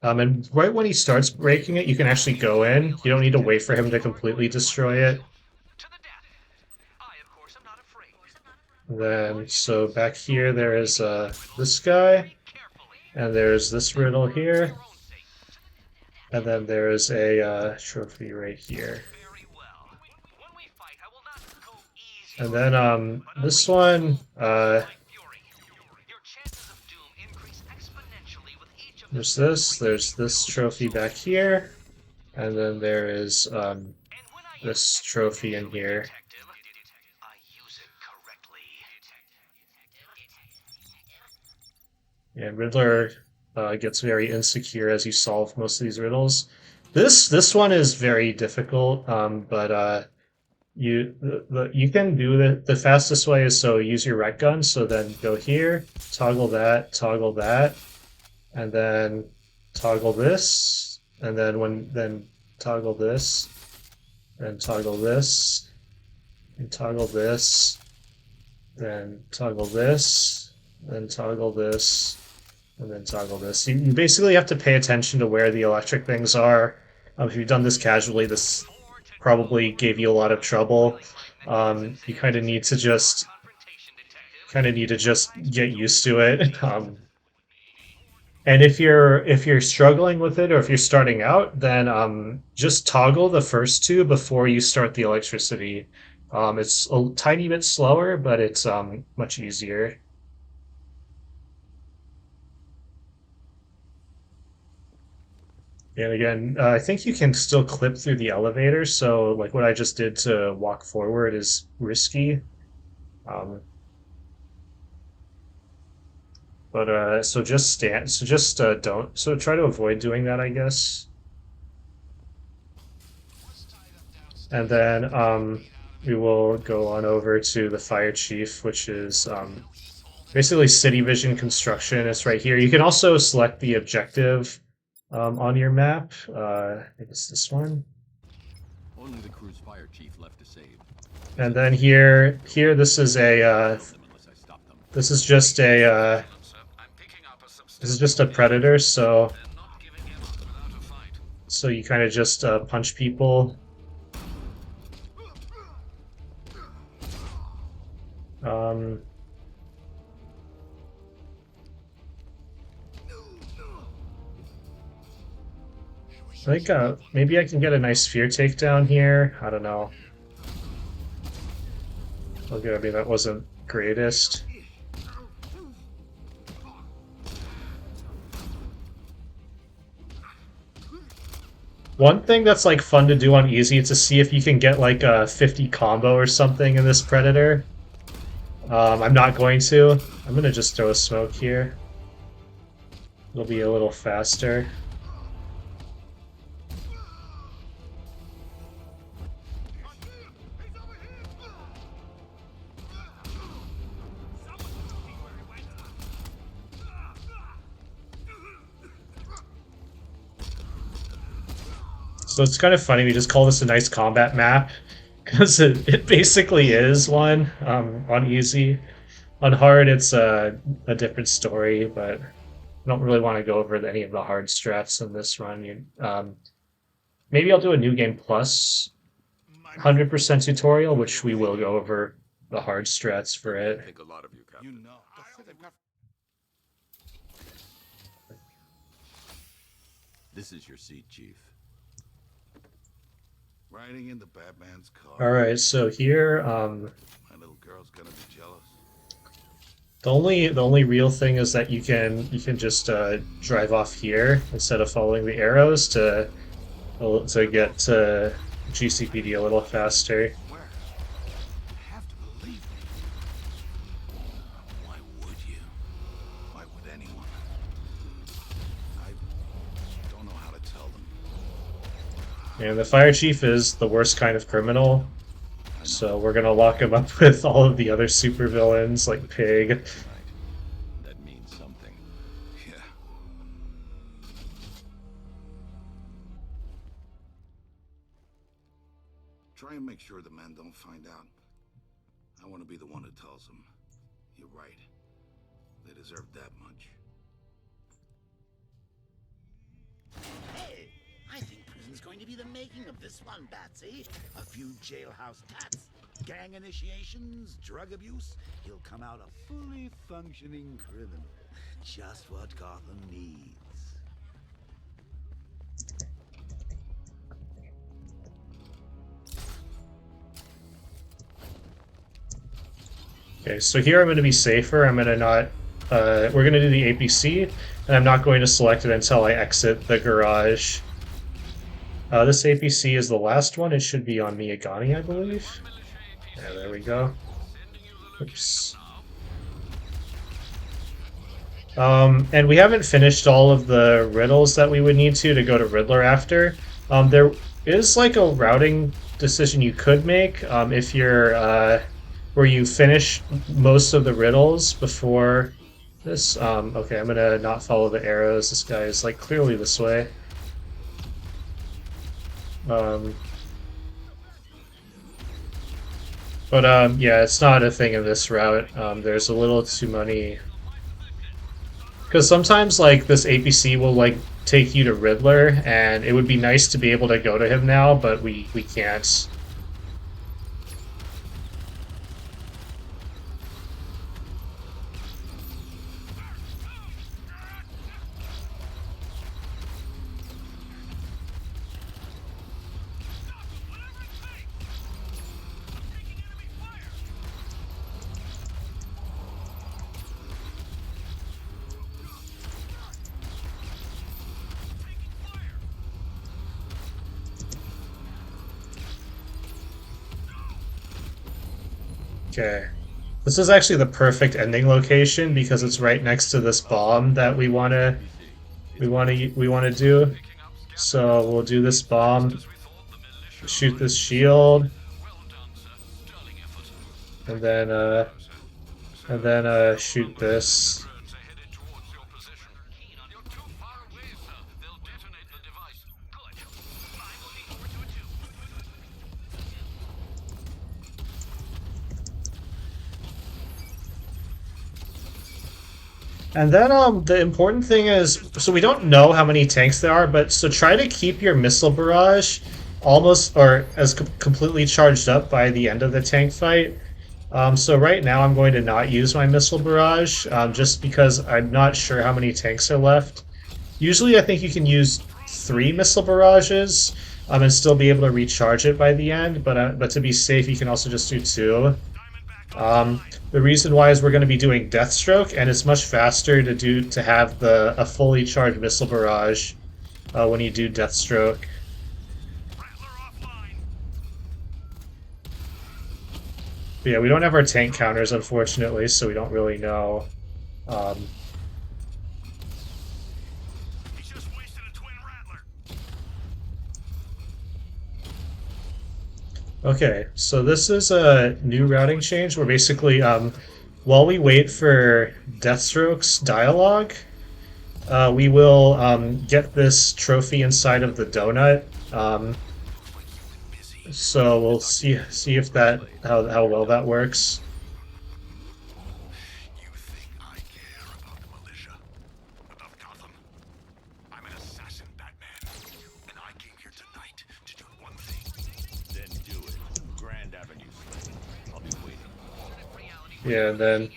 Speaker 1: And right when he starts breaking it, you can actually go in. You don't need to wait for him to completely destroy it. Then, so back here there is this guy, and there's this riddle here, and then there's a trophy right here. And then this one, there's this trophy back here, and then there is this trophy in here. And Riddler gets very insecure as you solve most of these riddles. This one is very difficult, but you can do the fastest way is so use your rec gun. So then go here, toggle that, and then toggle this, and then toggle this, and toggle this, and toggle this, then toggle this, then toggle this, and then toggle this. You basically have to pay attention to where the electric things are. If you've done this casually, this probably gave you a lot of trouble. You kind of need to just get used to it. And if you're struggling with it, or if you're starting out, then just toggle the first two before you start the electricity. It's a tiny bit slower, but it's much easier. And again, I think you can still clip through the elevator, so like what I just did to walk forward is risky. But so just stand, so just don't, so try to avoid doing that, I guess. And then we will go on over to the fire chief, which is basically city vision construction. It's right here. You can also select the objective on your map. I think it's this one.
Speaker 5: Only the crew's fire chief left to save.
Speaker 1: And then here, this is a
Speaker 5: Unless I stop them.
Speaker 1: this is just a this is just a predator. So you kind of just punch people. I think maybe I can get a nice fear takedown here. I don't know. Okay, I mean that wasn't greatest. One thing that's like fun to do on easy is to see if you can get like a 50 combo or something in this predator. I'm not going to. I'm gonna just throw a smoke here. It'll be a little faster. So it's kind of funny, we just call this a nice combat map, because it basically is one on easy. On hard, it's a different story, but I don't really want to go over any of the hard strats in this run. Maybe I'll do a New Game Plus 100% tutorial, which we will go over the hard strats for it.
Speaker 5: I think a lot of you, Captain.
Speaker 4: You know.
Speaker 5: This is your seat, Chief.
Speaker 4: Riding in the Batman's car.
Speaker 1: Alright, so here,
Speaker 4: My little girl's gonna be jealous.
Speaker 1: the only real thing is that you can just drive off here instead of following the arrows to get to GCPD a little faster.
Speaker 4: Where? I have to believe me. Why would you? Why would anyone? I don't know how to tell them.
Speaker 1: And the fire chief is the worst kind of criminal, so we're gonna lock him up with all of the other supervillains like Pyg.
Speaker 5: Right. That means something.
Speaker 4: Yeah. Try and make sure the men don't find out. I want to be the one who tells them. You're right. They deserve that much.
Speaker 8: Hey, I think prison's going to be the making of this one, Batsy. A few jailhouse tats, gang initiations, drug abuse. He'll come out a fully functioning criminal. Just what Gotham needs.
Speaker 1: Okay, so here I'm going to be safer. I'm going to not... we're going to do the APC, and I'm not going to select it until I exit the garage. This APC is the last one. It should be on Miyagani, I believe. Yeah, there we go. Oops. And we haven't finished all of the riddles that we would need to go to Riddler after. There is like a routing decision you could make if you're... where you finish most of the riddles before this. Okay, I'm gonna not follow the arrows. This guy is like clearly this way. Yeah, it's not a thing in this route. There's a little too many. Because sometimes like this APC will like take you to Riddler, and it would be nice to be able to go to him now, but we can't. Okay. This is actually the perfect ending location because it's right next to this bomb that we wanna do. So we'll do this bomb. shoot this shield, and then shoot this. And then the important thing is, so we don't know how many tanks there are, but so try to keep your missile barrage almost or as completely charged up by the end of the tank fight. So right now I'm going to not use my missile barrage just because I'm not sure how many tanks are left. Usually I think you can use 3 missile barrages and still be able to recharge it by the end, but to be safe you can also just do 2. The reason why is we're going to be doing Deathstroke, and it's much faster to have a fully charged missile barrage when you do Deathstroke. But yeah, we don't have our tank counters, unfortunately, so we don't really know. Okay, so this is a new routing change where basically, while we wait for Deathstroke's dialogue, we will get this trophy inside of the donut. So we'll see if how well that works.
Speaker 4: You think I care about the militia? About Gotham? I'm an assassin, Batman. And I came here tonight to do one thing.
Speaker 5: Then do it. Grand Avenue. I'll be waiting.
Speaker 1: Yeah, and then...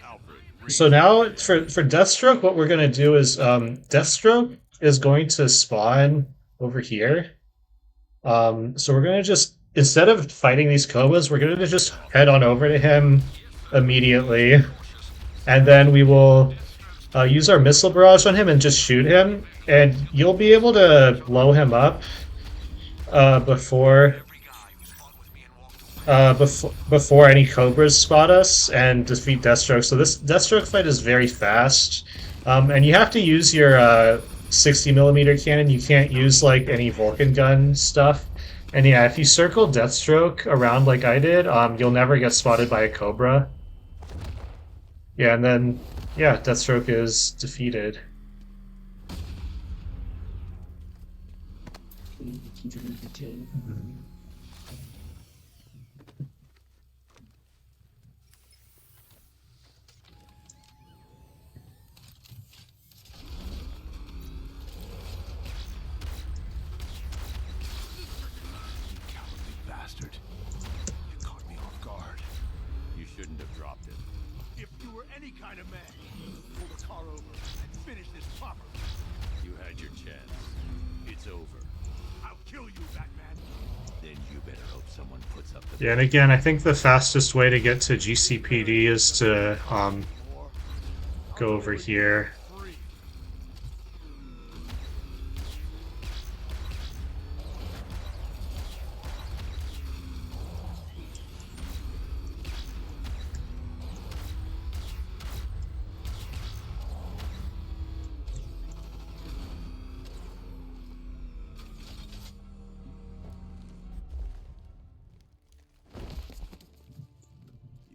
Speaker 1: So now, for Deathstroke, what we're going to do is, Deathstroke is going to spawn over here. So we're going to just, instead of fighting these Cobras, we're going to just head on over to him immediately. And then we will use our missile barrage on him and just shoot him. And you'll be able to blow him up before any Cobras spot us and defeat Deathstroke. So this Deathstroke fight is very fast, and you have to use your 60mm cannon. You can't use like any Vulcan gun stuff. And yeah, if you circle Deathstroke around like I did, you'll never get spotted by a Cobra. Yeah, and then yeah, Deathstroke is defeated.
Speaker 4: Bastard. You caught me off guard.
Speaker 5: You shouldn't have dropped it.
Speaker 2: If you were any kind of man, pull the car over and finish this proper.
Speaker 5: You had your chance. It's over.
Speaker 2: I'll kill you, Batman.
Speaker 5: Then you better hope someone puts up the...
Speaker 1: Yeah, and again, I think the fastest way to get to GCPD is to go over here.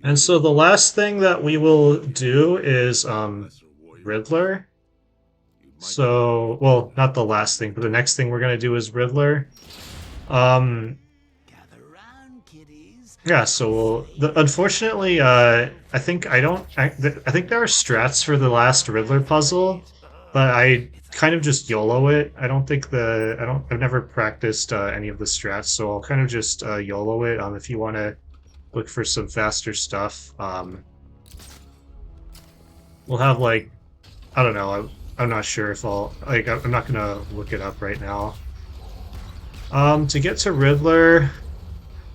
Speaker 1: And so the last thing that we will do is Riddler. So, well, not the last thing, but the next thing we're going to do is Riddler.
Speaker 8: Gather round, kiddies.
Speaker 1: Yeah, so unfortunately, I think there are strats for the last Riddler puzzle, but I kind of just YOLO it. I've never practiced any of the strats, so I'll kind of just YOLO it. If you want to look for some faster stuff, we'll have like, I don't know. I'm not sure if I'm not gonna look it up right now. To get to Riddler, I'm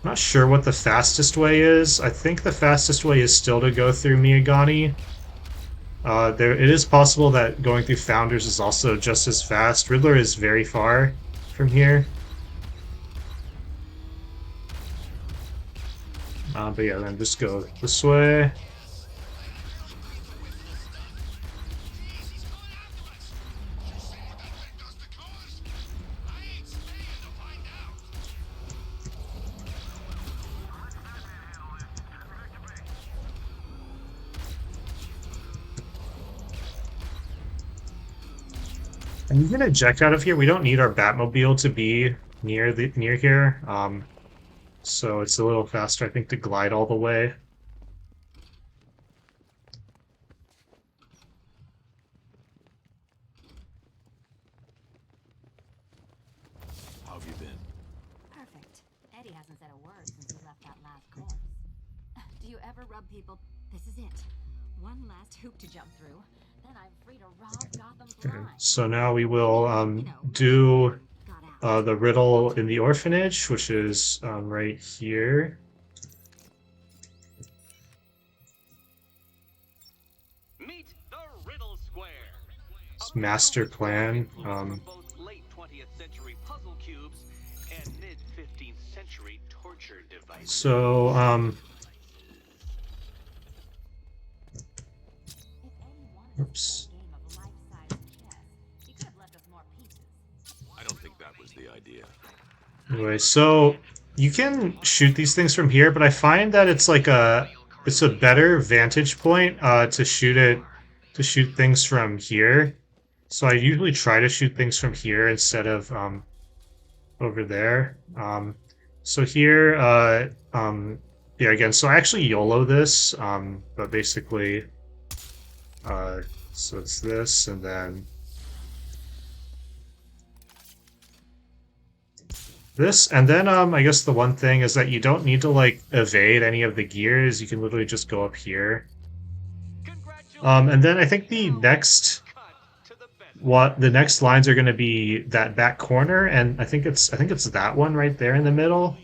Speaker 1: not sure what the fastest way is. I think the fastest way is still to go through Miyagani. It is possible that going through Founders is also just as fast. Riddler is very far from here. But yeah, then just go this way. I'm gonna eject out of here. We don't need our Batmobile to be near here. So it's a little faster, I think, to glide all the way.
Speaker 5: How have you been?
Speaker 9: Perfect. Eddie hasn't said a word since he left that last course. Do you ever rub people? This is it. One last hoop to jump through. Then I'm free to rob Gotham blind.
Speaker 1: So now we will do the riddle in the orphanage, which is right here.
Speaker 3: Meet the Riddle Square.
Speaker 1: It's master plan.
Speaker 3: Both late 20th century puzzle cubes and mid 15th century torture devices.
Speaker 1: So oops.
Speaker 5: I don't think that was the idea.
Speaker 1: Anyway, so you can shoot these things from here, but I find that it's like it's a better vantage point to shoot things from here. So I usually try to shoot things from here instead of over there. So here, yeah, again, so I actually YOLO this, but basically, so it's this, and then this, and then I guess the one thing is that you don't need to like evade any of the gears. You can literally just go up here. And then I think the next lines are going to be that back corner, and I think it's that one right there in the middle.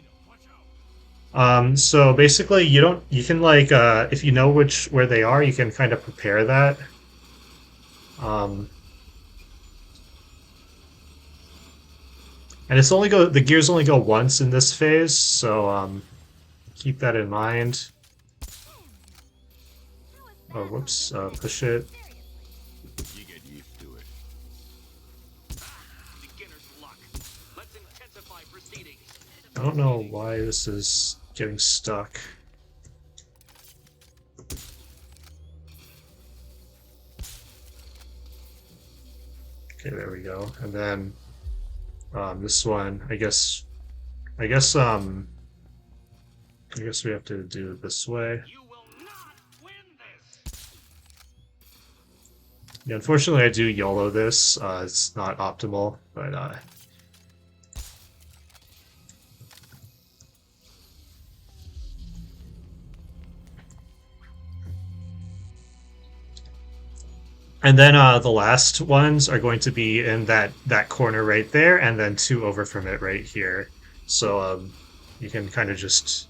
Speaker 1: So basically you can like if you know where they are, you can kind of prepare that. And it's the gears only go once in this phase, so keep that in mind. Oh, whoops! Push it.
Speaker 5: You get used to it.
Speaker 3: Beginner's luck. Let's intensify proceedings.
Speaker 1: I don't know why this is getting stuck. Okay, there we go. And then this one, I guess we have to do it this way.
Speaker 3: You will not win this.
Speaker 1: Yeah, unfortunately, I do YOLO this. It's not optimal, but and then the last ones are going to be in that corner right there, and then 2 over from it right here. So you can kind of just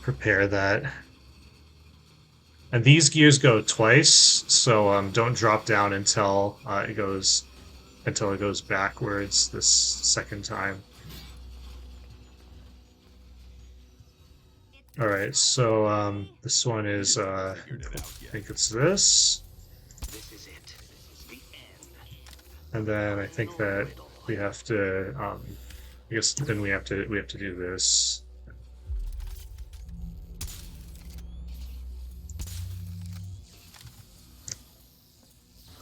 Speaker 1: prepare that. And these gears go twice, so don't drop down until it goes backwards this second time. All right, so this one is I think it's this.
Speaker 3: This is it. The end.
Speaker 1: And then I think that we have to I guess then we have to do this.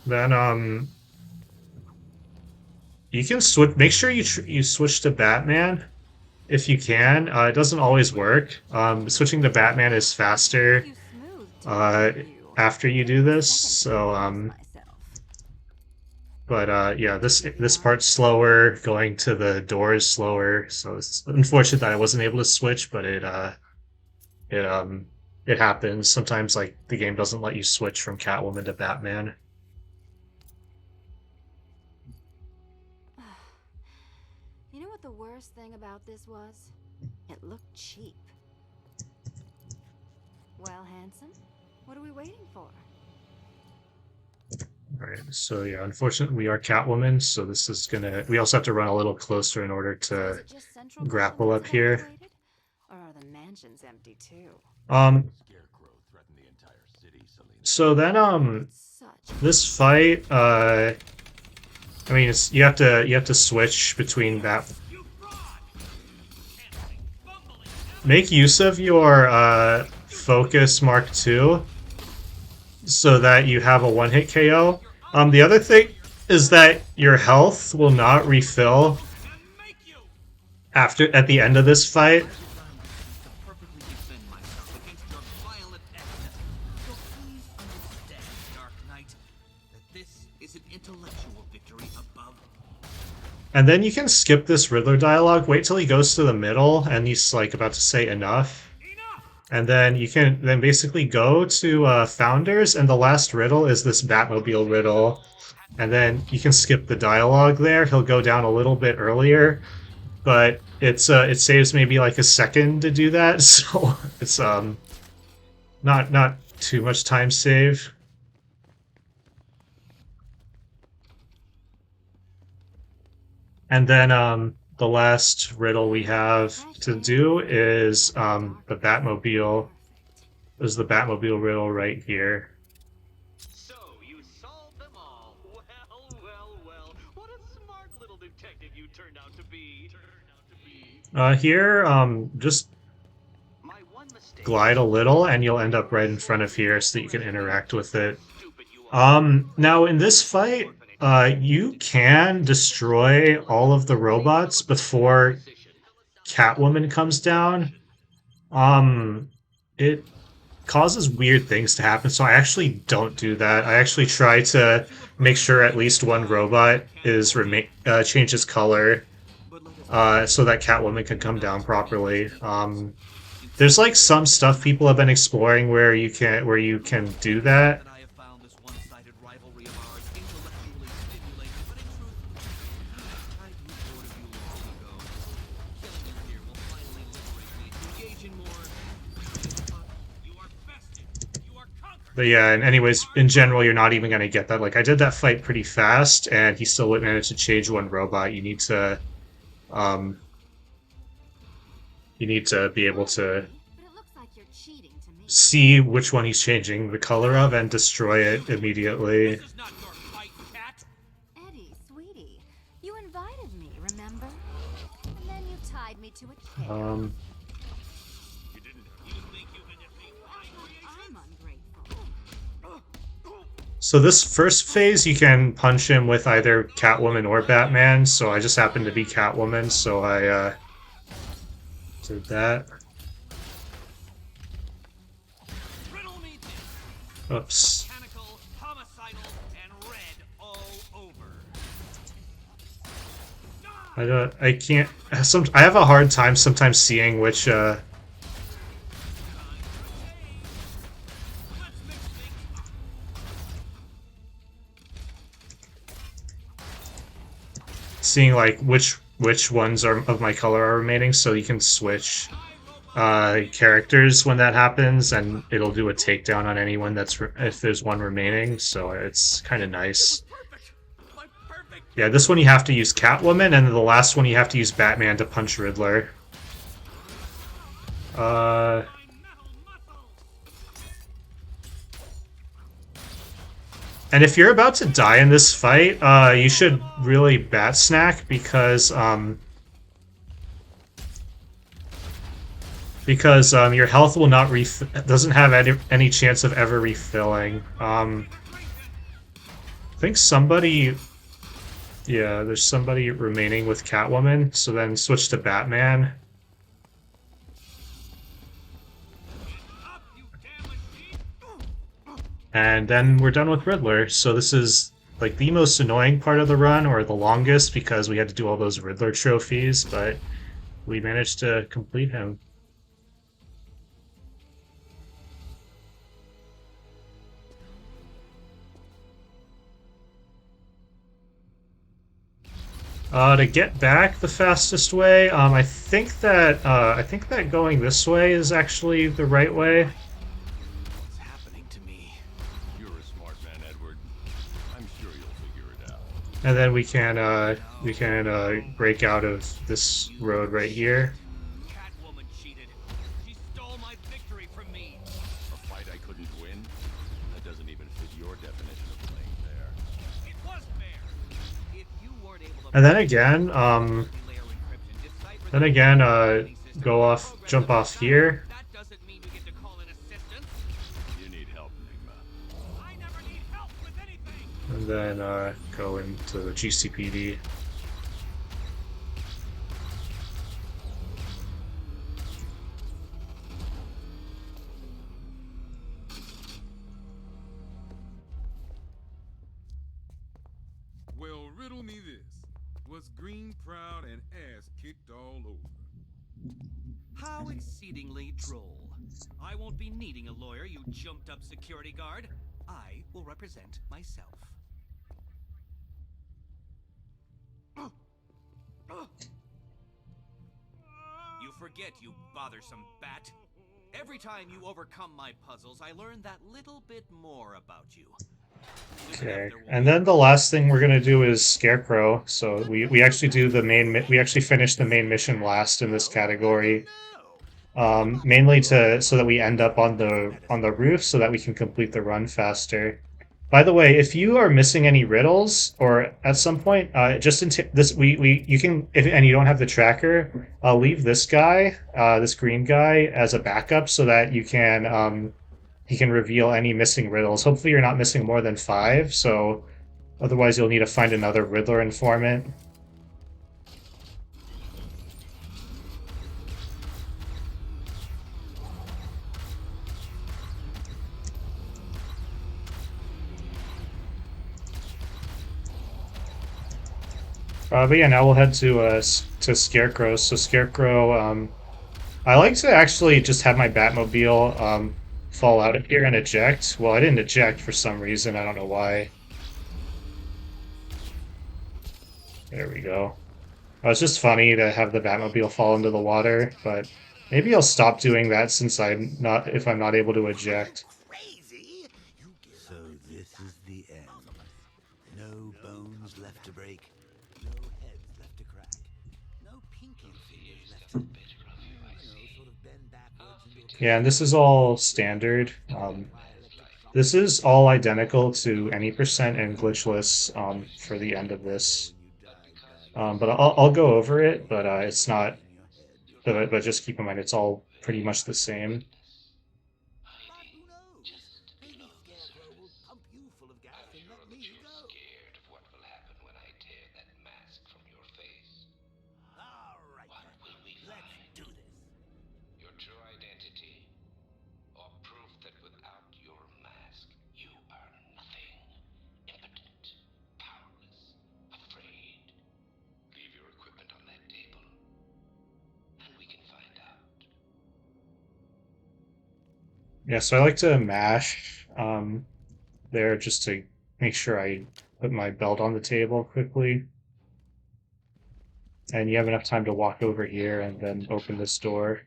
Speaker 1: Then you can switch. Make sure you switch to Batman if you can. It doesn't always work. Switching to Batman is faster after you do this. So but yeah, this part's slower. Going to the door is slower. So it's unfortunate that I wasn't able to switch, but it happens sometimes. Like the game doesn't let you switch from Catwoman to Batman.
Speaker 9: You know what the worst thing about this was? It looked cheap. Well, Hanson, what are we waiting for?
Speaker 1: Alright, so yeah, unfortunately we are Catwoman, so this is gonna... We also have to run a little closer in order to grapple up here.
Speaker 9: Or are the mansions empty too?
Speaker 5: Scarecrow threatened the entire city, Selena.
Speaker 1: So then this fight I mean you have to switch between that. Make use of your Focus Mark II so that you have a one-hit KO. The other thing is that your health will not refill at the end of this fight.
Speaker 7: To perfectly defend myself against your violent excess. So please understand, Dark Knight, that this is an intellectual victory above.
Speaker 1: And then you can skip this Riddler dialogue, wait till he goes to the middle and he's like about to say enough. And then you can then basically go to Founders, and the last riddle is this Batmobile riddle. And then you can skip the dialogue there. He'll go down a little bit earlier, but it saves maybe like a second to do that, so it's not too much time save. And then the last riddle we have to do is the Batmobile. There's the Batmobile riddle right here.
Speaker 3: So, you solved them all. Well. What a smart little detective you turned out to be.
Speaker 1: Here, just
Speaker 3: My one mistake.
Speaker 1: glide a little and you'll end up right in front of here so that you can interact with it. Now in this fight, you can destroy all of the robots before Catwoman comes down. It causes weird things to happen, so I actually don't do that. I actually try to make sure at least one robot is changes color, so that Catwoman can come down properly. There's like some stuff people have been exploring where you can do that.
Speaker 7: I have found this one-sided rivalry of ours intellectually stimulating, but in truth, I grew bored of you long ago. Killing you here will finally liberate me to engage in more. You are bested. You are conquered.
Speaker 1: But yeah, and anyways, in general, you're not even gonna get that. Like, I did that fight pretty fast, and he still managed to change one robot. You need to be able to
Speaker 9: But it looks like you're cheating to me.
Speaker 1: see which one he's changing the color of and destroy it immediately.
Speaker 7: This is not your fight, cat.
Speaker 9: Eddie, sweetie, you invited me, remember? And then you tied me to a chair.
Speaker 1: Um,
Speaker 7: You think you can defeat my creation?
Speaker 9: I'm ungrateful.
Speaker 1: so this first phase, you can punch him with either Catwoman or Batman, so I just happened to be Catwoman, so I did that.
Speaker 7: Riddle me this.
Speaker 1: Oops.
Speaker 7: Mechanical, homicidal, and red all over.
Speaker 1: I can't. I have a hard time sometimes seeing which seeing like which ones of my color are remaining, so you can switch characters when that happens, and it'll do a takedown on anyone if there's one remaining. So it's kind of nice. Yeah, this one you have to use Catwoman, and the last one you have to use Batman to punch Riddler. And if you're about to die in this fight, you should really bat snack because your health will not doesn't have any chance of ever refilling. I think somebody, yeah, there's somebody remaining with Catwoman, so then switch to Batman. And then we're done with Riddler, so this is like the most annoying part of the run, or the longest, because we had to do all those Riddler trophies, but we managed to complete him. To get back the fastest way, I think that going this way is actually the right way.
Speaker 7: What's happening to me?
Speaker 5: You're a smart man, Edward. I'm sure you'll figure it out.
Speaker 1: And then we can break out of this road right here.
Speaker 7: Catwoman cheated. She stole my victory from me.
Speaker 5: A fight I couldn't win? That doesn't even fit your definition of playing fair.
Speaker 7: It was fair. If you weren't able to
Speaker 1: And then again,
Speaker 7: multi-layer encryption, decipher the
Speaker 1: jump off here.
Speaker 7: That doesn't mean we get to call in assistance.
Speaker 5: You need help, Enigma.
Speaker 7: I never need help with anything.
Speaker 1: And then go into the GCPD.
Speaker 10: Well, riddle me this. Was Green proud and ass kicked all over?
Speaker 7: How exceedingly droll. I won't be needing a lawyer, you jumped up security guard. I will represent myself. You forget, you bothersome bat. Every time you overcome my puzzles, I learn that little bit more about you.
Speaker 1: Okay, and then the last thing we're gonna do is Scarecrow. So we actually do the we actually finish the main mission last in this category. Mainly so that we end up on the roof so that we can complete the run faster. By the way, if you are missing any riddles or at some point, just into this you can and you don't have the tracker, leave this guy, this green guy, as a backup so that you can he can reveal any missing riddles. Hopefully, you're not missing more than 5. So otherwise, you'll need to find another Riddler informant. But yeah, now we'll head to Scarecrow. So Scarecrow, I like to actually just have my Batmobile fall out of here and eject. Well, I didn't eject for some reason. I don't know why. There we go. Oh, it's just funny to have the Batmobile fall into the water, but maybe I'll stop doing that since if I'm not able to eject.
Speaker 8: So this is the end. No bones left to break. No heads left to crack. No pinky fingers left to sort of bend backwards into a...
Speaker 1: Yeah, and this is all standard. This is all identical to any percent and glitchless for the end of this. But I'll go over it, but it's not. But just keep in mind, it's all pretty much the same. Yeah, so I like to mash there just to make sure I put my belt on the table quickly. And you have enough time to walk over here and then open this door.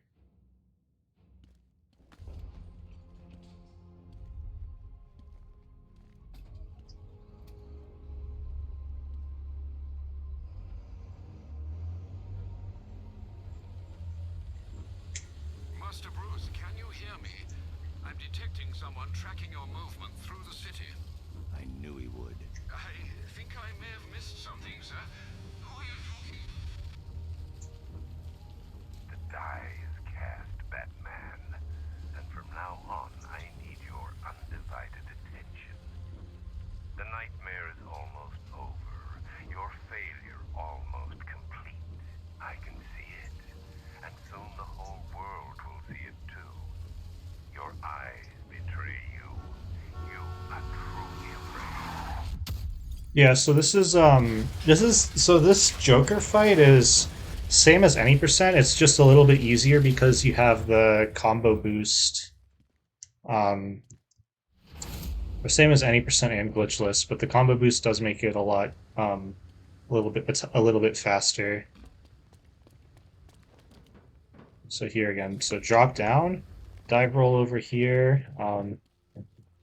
Speaker 4: Master Bruce, can you hear me? I'm detecting someone tracking your movement through the city.
Speaker 8: I knew he would.
Speaker 4: I think I may have missed something, sir. Who are you talking?
Speaker 11: The die is cast, Batman. And from now on, I need your undivided attention. The nightmare is almost over. Your failure almost complete. I can see it. And soon the whole world will see it too. Your eyes betray you. You are truly afraid.
Speaker 1: Yeah, so this Joker fight is same as any percent. It's just a little bit easier because you have the combo boost. The same as any percent and glitchless, but the combo boost does make it a lot it's a little bit faster. So here again, so drop down, dive roll over here,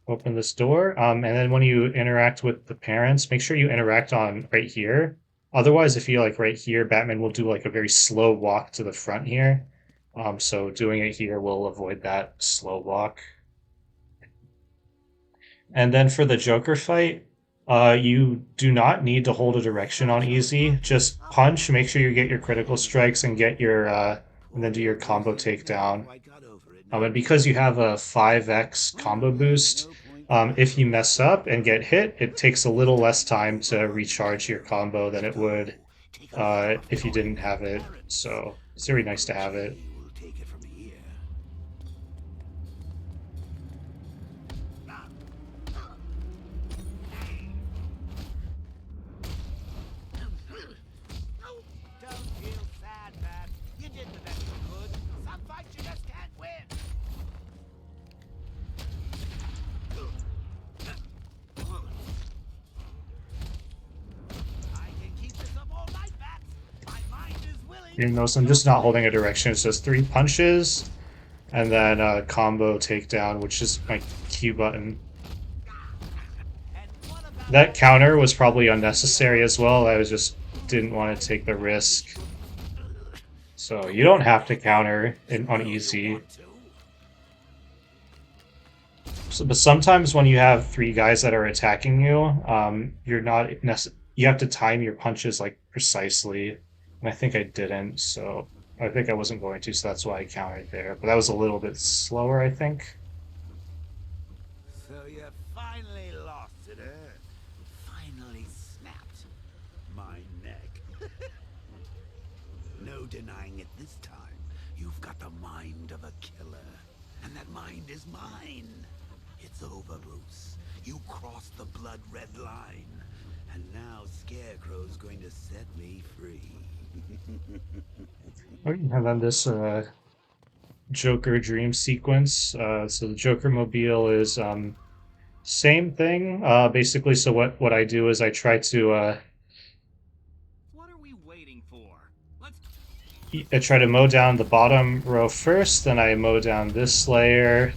Speaker 1: open this door, and then when you interact with the parents, make sure you interact on right here. Otherwise, if you like right here, Batman will do like a very slow walk to the front here. So doing it here will avoid that slow walk. And then for the Joker fight, you do not need to hold a direction on easy. Just punch, make sure you get your critical strikes and get your and then do your combo takedown. And because you have a 5x combo boost, If you mess up and get hit, it takes a little less time to recharge your combo than it would if you didn't have it. So it's very nice to have it.
Speaker 8: We'll take it from here. Don't feel sad, Matt. You did the best you could. Some fights you just can't win. I can keep this up all night, Matt. My mind is willing.
Speaker 1: You notice I'm just not holding a direction. It's just 3 punches and then a combo takedown, which is my Q button. That counter was probably unnecessary as well. I just didn't want to take the risk. So you don't have to counter on easy. So, but sometimes when you have 3 guys that are attacking you, you're not you have to time your punches like precisely. And I think I didn't, so I think I wasn't going to, so that's why I countered there. But that was a little bit slower, I think.
Speaker 8: So you finally lost it, huh? Finally snapped my neck. No denying it this time. You've got the mind of a killer. And that mind is mine. It's over, Bruce. You crossed the blood-red line. And now Scarecrow's going to set me free.
Speaker 1: And then this Joker dream sequence. So the Joker mobile is same thing, basically. So what I do is I try to
Speaker 7: What are we waiting for? Let's
Speaker 1: I try to mow down the bottom row first, then I mow down this layer,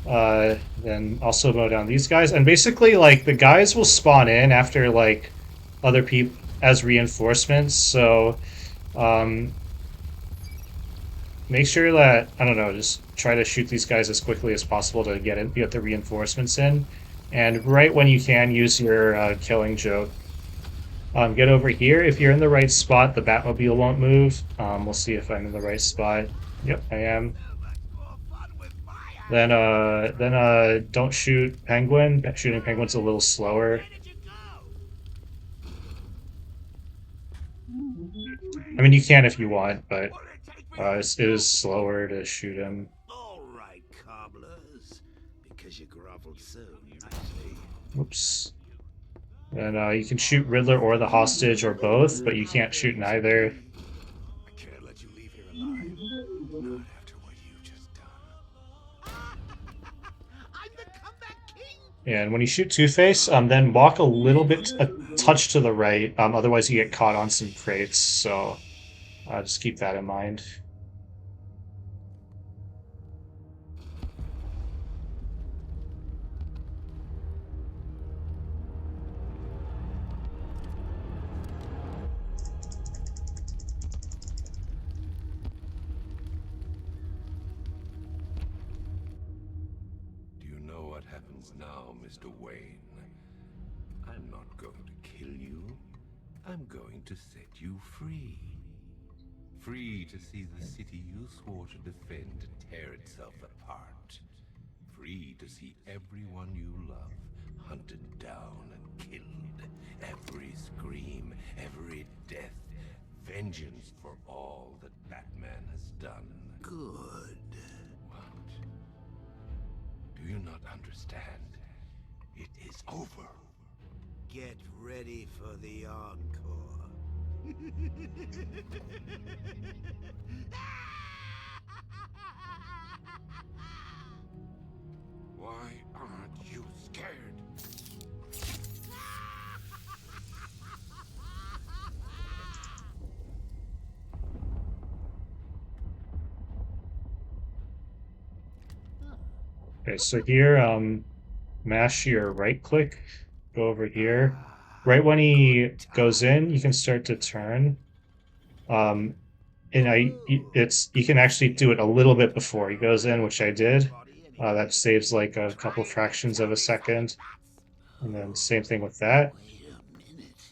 Speaker 1: then also mow down these guys, and basically like the guys will spawn in after like other people as reinforcements. So make sure that, I don't know, just try to shoot these guys as quickly as possible to get the reinforcements in, and right when you can, use your killing joke. Get over here. If you're in the right spot, the Batmobile won't move. We'll see if I'm in the right spot. Yep, I am. Then don't shoot Penguin. Shooting Penguin's a little slower. I mean, you can if you want, but it is slower to shoot him.
Speaker 8: All right, cobblers. Because you groveled so nicely.
Speaker 1: Oops. And you can shoot Riddler or the hostage or both, but you can't shoot neither.
Speaker 4: I can't let you leave here alive. Not after what you just done.
Speaker 8: I'm the comeback king.
Speaker 1: And when you shoot Two-Face, then walk a little bit, a touch to the right. Otherwise, you get caught on some crates. So just keep that in mind.
Speaker 4: Do you know what happens now, Mr. Wayne? I'm not going to kill you. I'm going to set you free. Free to see the city you swore to defend tear itself apart. Free to see everyone you love hunted down and killed. Every scream, every death. Vengeance for all that Batman has done.
Speaker 8: Good.
Speaker 4: What? Do you not understand? It is over.
Speaker 8: Get ready for the encore.
Speaker 4: Why aren't you scared?
Speaker 1: Okay, so here, mash your right click, go over here. Right when he goes in, you can start to turn. And you can actually do it a little bit before he goes in, which I did. That saves like a couple fractions of a second. And then same thing with that.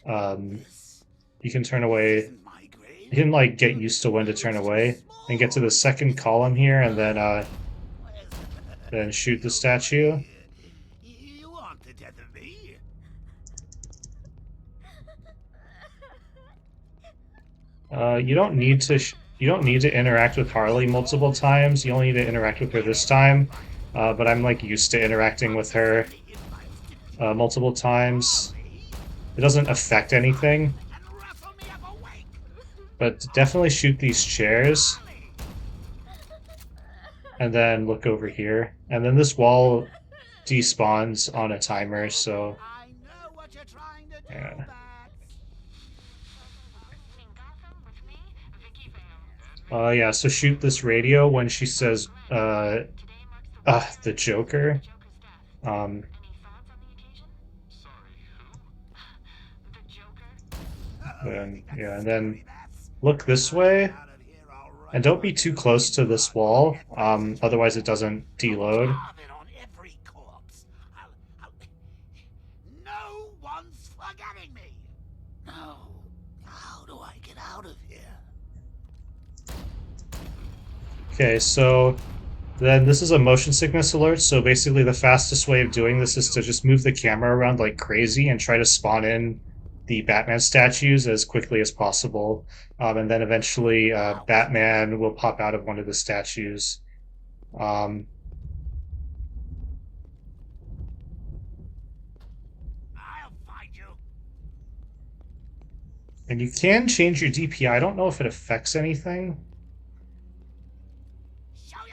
Speaker 1: You can turn away. You can like get used to when to turn away and get to the second column here, and then shoot the statue. You don't need to. You don't need to interact with Harley multiple times. You only need to interact with her this time. But I'm like used to interacting with her multiple times. It doesn't affect anything. But definitely shoot these chairs. And then look over here. And then this wall despawns on a timer, so... Yeah. Yeah, so shoot this radio when she says, the Joker. And then look this way. And don't be too close to this wall, otherwise it doesn't deload.
Speaker 8: No one's forgetting me. No. How do I get out of here?
Speaker 1: Okay, so then this is a motion sickness alert, so basically the fastest way of doing this is to just move the camera around like crazy and try to spawn in the Batman statues as quickly as possible. And then eventually Batman will pop out of one of the statues.
Speaker 8: I'll find you.
Speaker 1: And you can change your DPI. I don't know if it affects anything.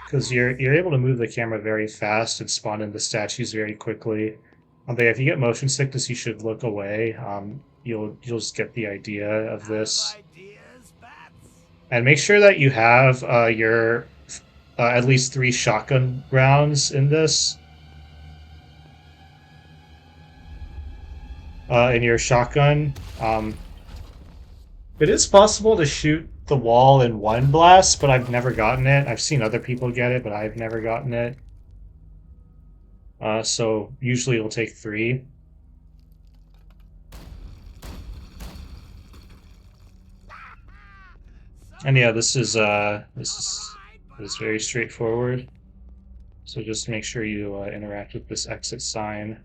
Speaker 1: Because you're able to move the camera very fast and spawn into statues very quickly. But if you get motion sickness, you should look away. You'll just get the idea of this. And make sure that you have your at least 3 shotgun rounds in this. In your shotgun. It is possible to shoot the wall in one blast, but I've never gotten it. I've seen other people get it, but I've never gotten it. So usually it'll take 3. And yeah, this is very straightforward. So just make sure you interact with this exit sign.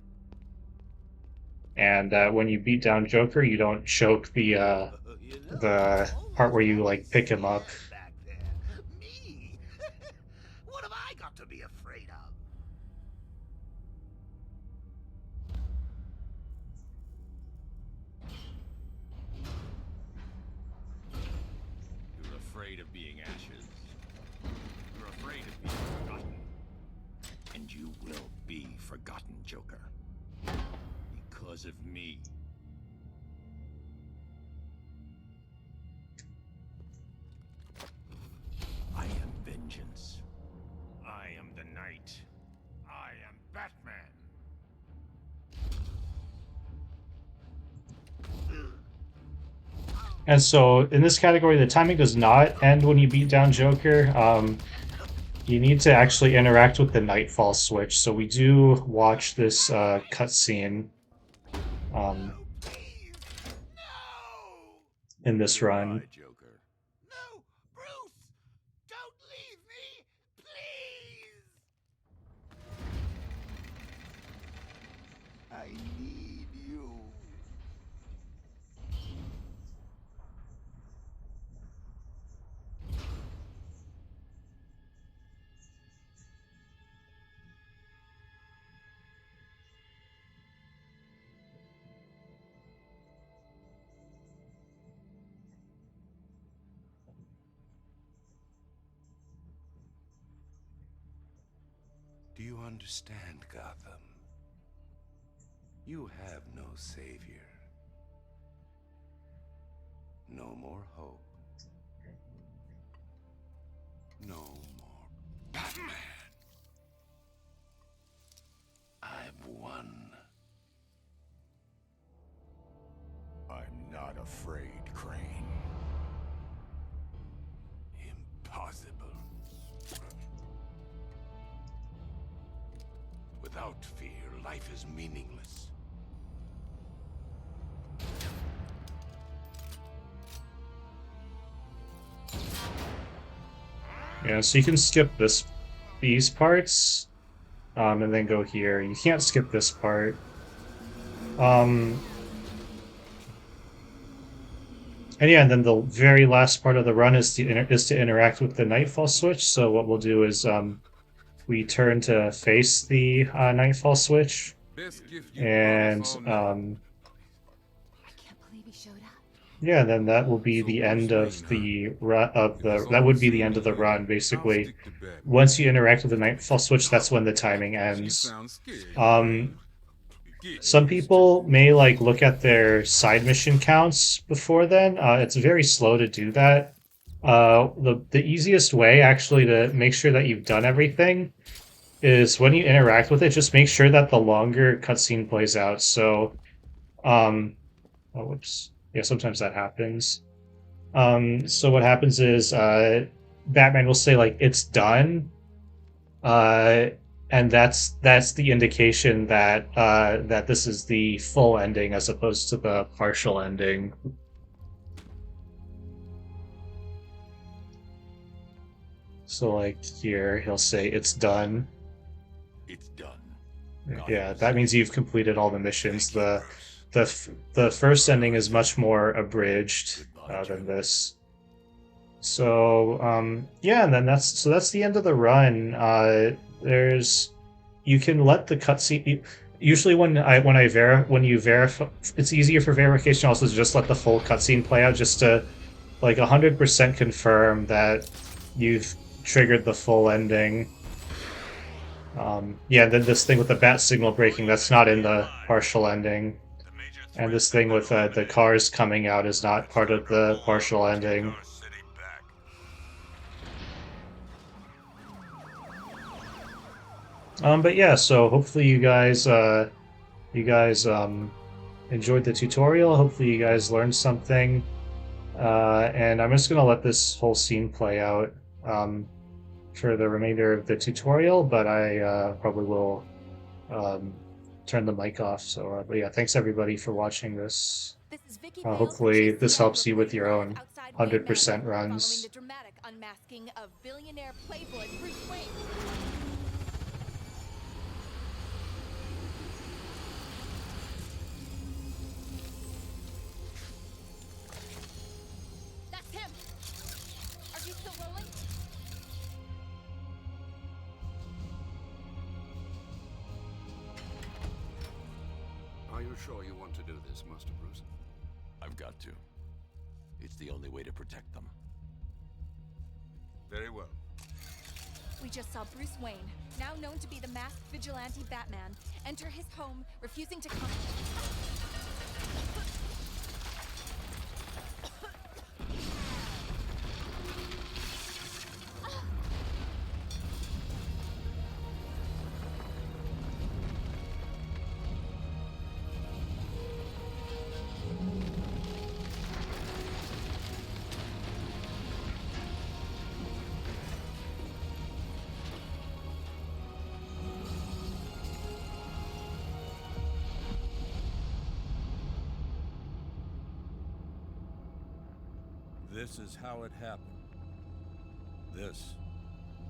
Speaker 1: And when you beat down Joker, you don't choke the part where you like pick him up.
Speaker 8: Me? What have I got to be afraid of?
Speaker 5: You're afraid of being ashes. You're afraid of being forgotten. And you will be forgotten, Joker. Because of me. I am vengeance. I am the Knight. I am Batman.
Speaker 1: And so in this category, the timing does not end when you beat down Joker. You need to actually interact with the Nightfall switch. So we do watch this cutscene in this run.
Speaker 8: No, Bruce! Don't leave me! Please! I need you.
Speaker 4: Do you understand, Gotham? You have no savior. No more hope. No more Batman. I've won.
Speaker 5: I'm not afraid, Crane.
Speaker 4: Impossible. Without fear, life is meaningless.
Speaker 1: Yeah, so you can skip these parts, and then go here. You can't skip this part. And yeah, and then the very last part of the run is to interact with the Nightfall switch. So what we'll do is we turn to face the Nightfall switch,
Speaker 10: Best gift you brought
Speaker 1: and
Speaker 10: us all night.
Speaker 9: I can't believe he showed up.
Speaker 1: yeah, then that will be
Speaker 10: So
Speaker 1: the
Speaker 10: Bruce
Speaker 1: end
Speaker 10: Wayne,
Speaker 1: of the run
Speaker 10: If that's
Speaker 1: that
Speaker 10: all
Speaker 1: would
Speaker 10: it
Speaker 1: be the
Speaker 10: seemed
Speaker 1: end
Speaker 10: to
Speaker 1: of the
Speaker 10: you,
Speaker 1: run
Speaker 10: I'll
Speaker 1: basically.
Speaker 10: stick to Batman.
Speaker 1: Once you interact with the Nightfall switch, that's when the timing
Speaker 10: You
Speaker 1: ends.
Speaker 10: sound scared. Get
Speaker 1: Some
Speaker 10: used to
Speaker 1: people
Speaker 10: it.
Speaker 1: may like look at their side mission counts before then. It's very slow to do that. The easiest way actually to make sure that you've done everything is when you interact with it, just make sure that the longer cutscene plays out. So, oh, whoops. Yeah, sometimes that happens. So what happens is, Batman will say like it's done, uh, and that's the indication that that this is the full ending as opposed to the partial ending. So like here, he'll say it's done.
Speaker 5: It's done.
Speaker 1: Yeah, that means you've completed all the missions.
Speaker 5: Thank you, Bruce.
Speaker 1: The first ending is much more abridged
Speaker 5: Goodbye,
Speaker 1: than
Speaker 5: Joker.
Speaker 1: this. So yeah, and then that's the end of the run. There's you can let the cutscene. Usually when you verify, it's easier for verification also to just let the full cutscene play out, just to like 100% confirm that you've triggered the full ending. Yeah, then this thing with the bat signal breaking, that's not in the partial ending. And this thing with the cars coming out is not part of the partial ending. But yeah, so hopefully you guys enjoyed the tutorial. Hopefully you guys learned something. And I'm just gonna let this whole scene play out for the remainder of the tutorial, but I probably will turn the mic off. So, but yeah, thanks everybody for watching this.
Speaker 9: This is Vicky Vale,
Speaker 1: Hopefully this
Speaker 9: co-chief
Speaker 1: helps you
Speaker 9: CI
Speaker 1: with your
Speaker 9: reporting
Speaker 1: own
Speaker 9: live outside Wayne
Speaker 1: 100%
Speaker 9: Manor, following
Speaker 1: runs.
Speaker 9: the dramatic unmasking of billionaire playboy Bruce Wayne. That's him. Are you still rolling?
Speaker 4: Are you sure you want to do this, Master Bruce?
Speaker 5: I've got to. It's the only way to protect them.
Speaker 10: Very well.
Speaker 9: We just saw Bruce Wayne, now known to be the masked vigilante Batman, enter his home, refusing to come.
Speaker 5: This is how it happened. This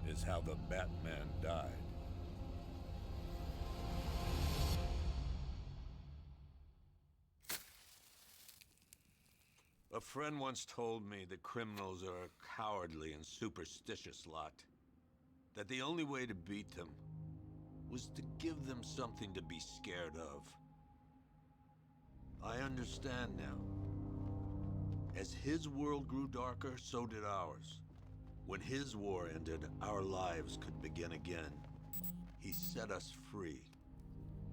Speaker 5: is how the Batman died. A friend once told me that criminals are a cowardly and superstitious lot. That the only way to beat them was to give them something to be scared of. I understand now. As his world grew darker, so did ours. When his war ended, our lives could begin again. He set us free.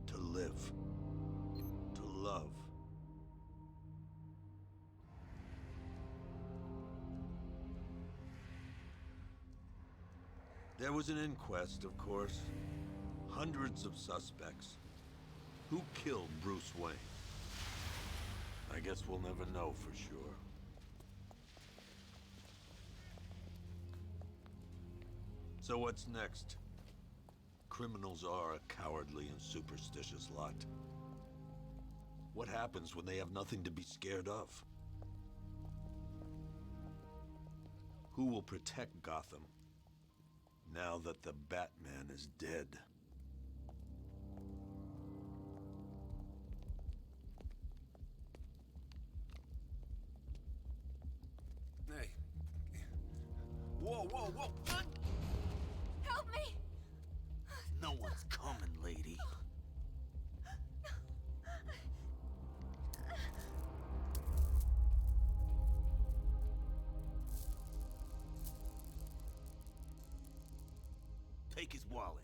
Speaker 5: To live. To love. There was an inquest, of course. Hundreds of suspects. Who killed Bruce Wayne? I guess we'll never know for sure. So what's next? Criminals are a cowardly and superstitious lot. What happens when they have nothing to be scared of? Who will protect Gotham now that the Batman is dead?
Speaker 8: Whoa, whoa, whoa!
Speaker 9: Help me!
Speaker 8: No one's coming, lady. Take his wallet.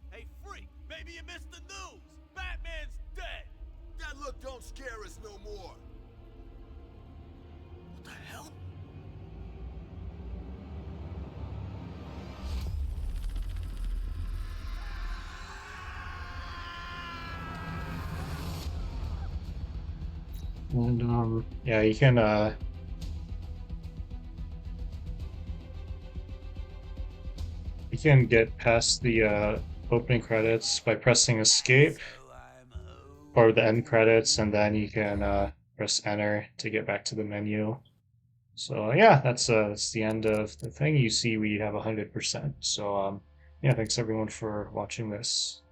Speaker 2: Hey, freak! Maybe you missed the news! Batman's dead!
Speaker 8: That look don't scare us no more. What the hell?
Speaker 1: And yeah, you can get past the opening credits by pressing escape or the end credits, and then you can press enter to get back to the menu. So yeah, that's the end of the thing. You see we have 100%. So yeah, thanks everyone for watching this.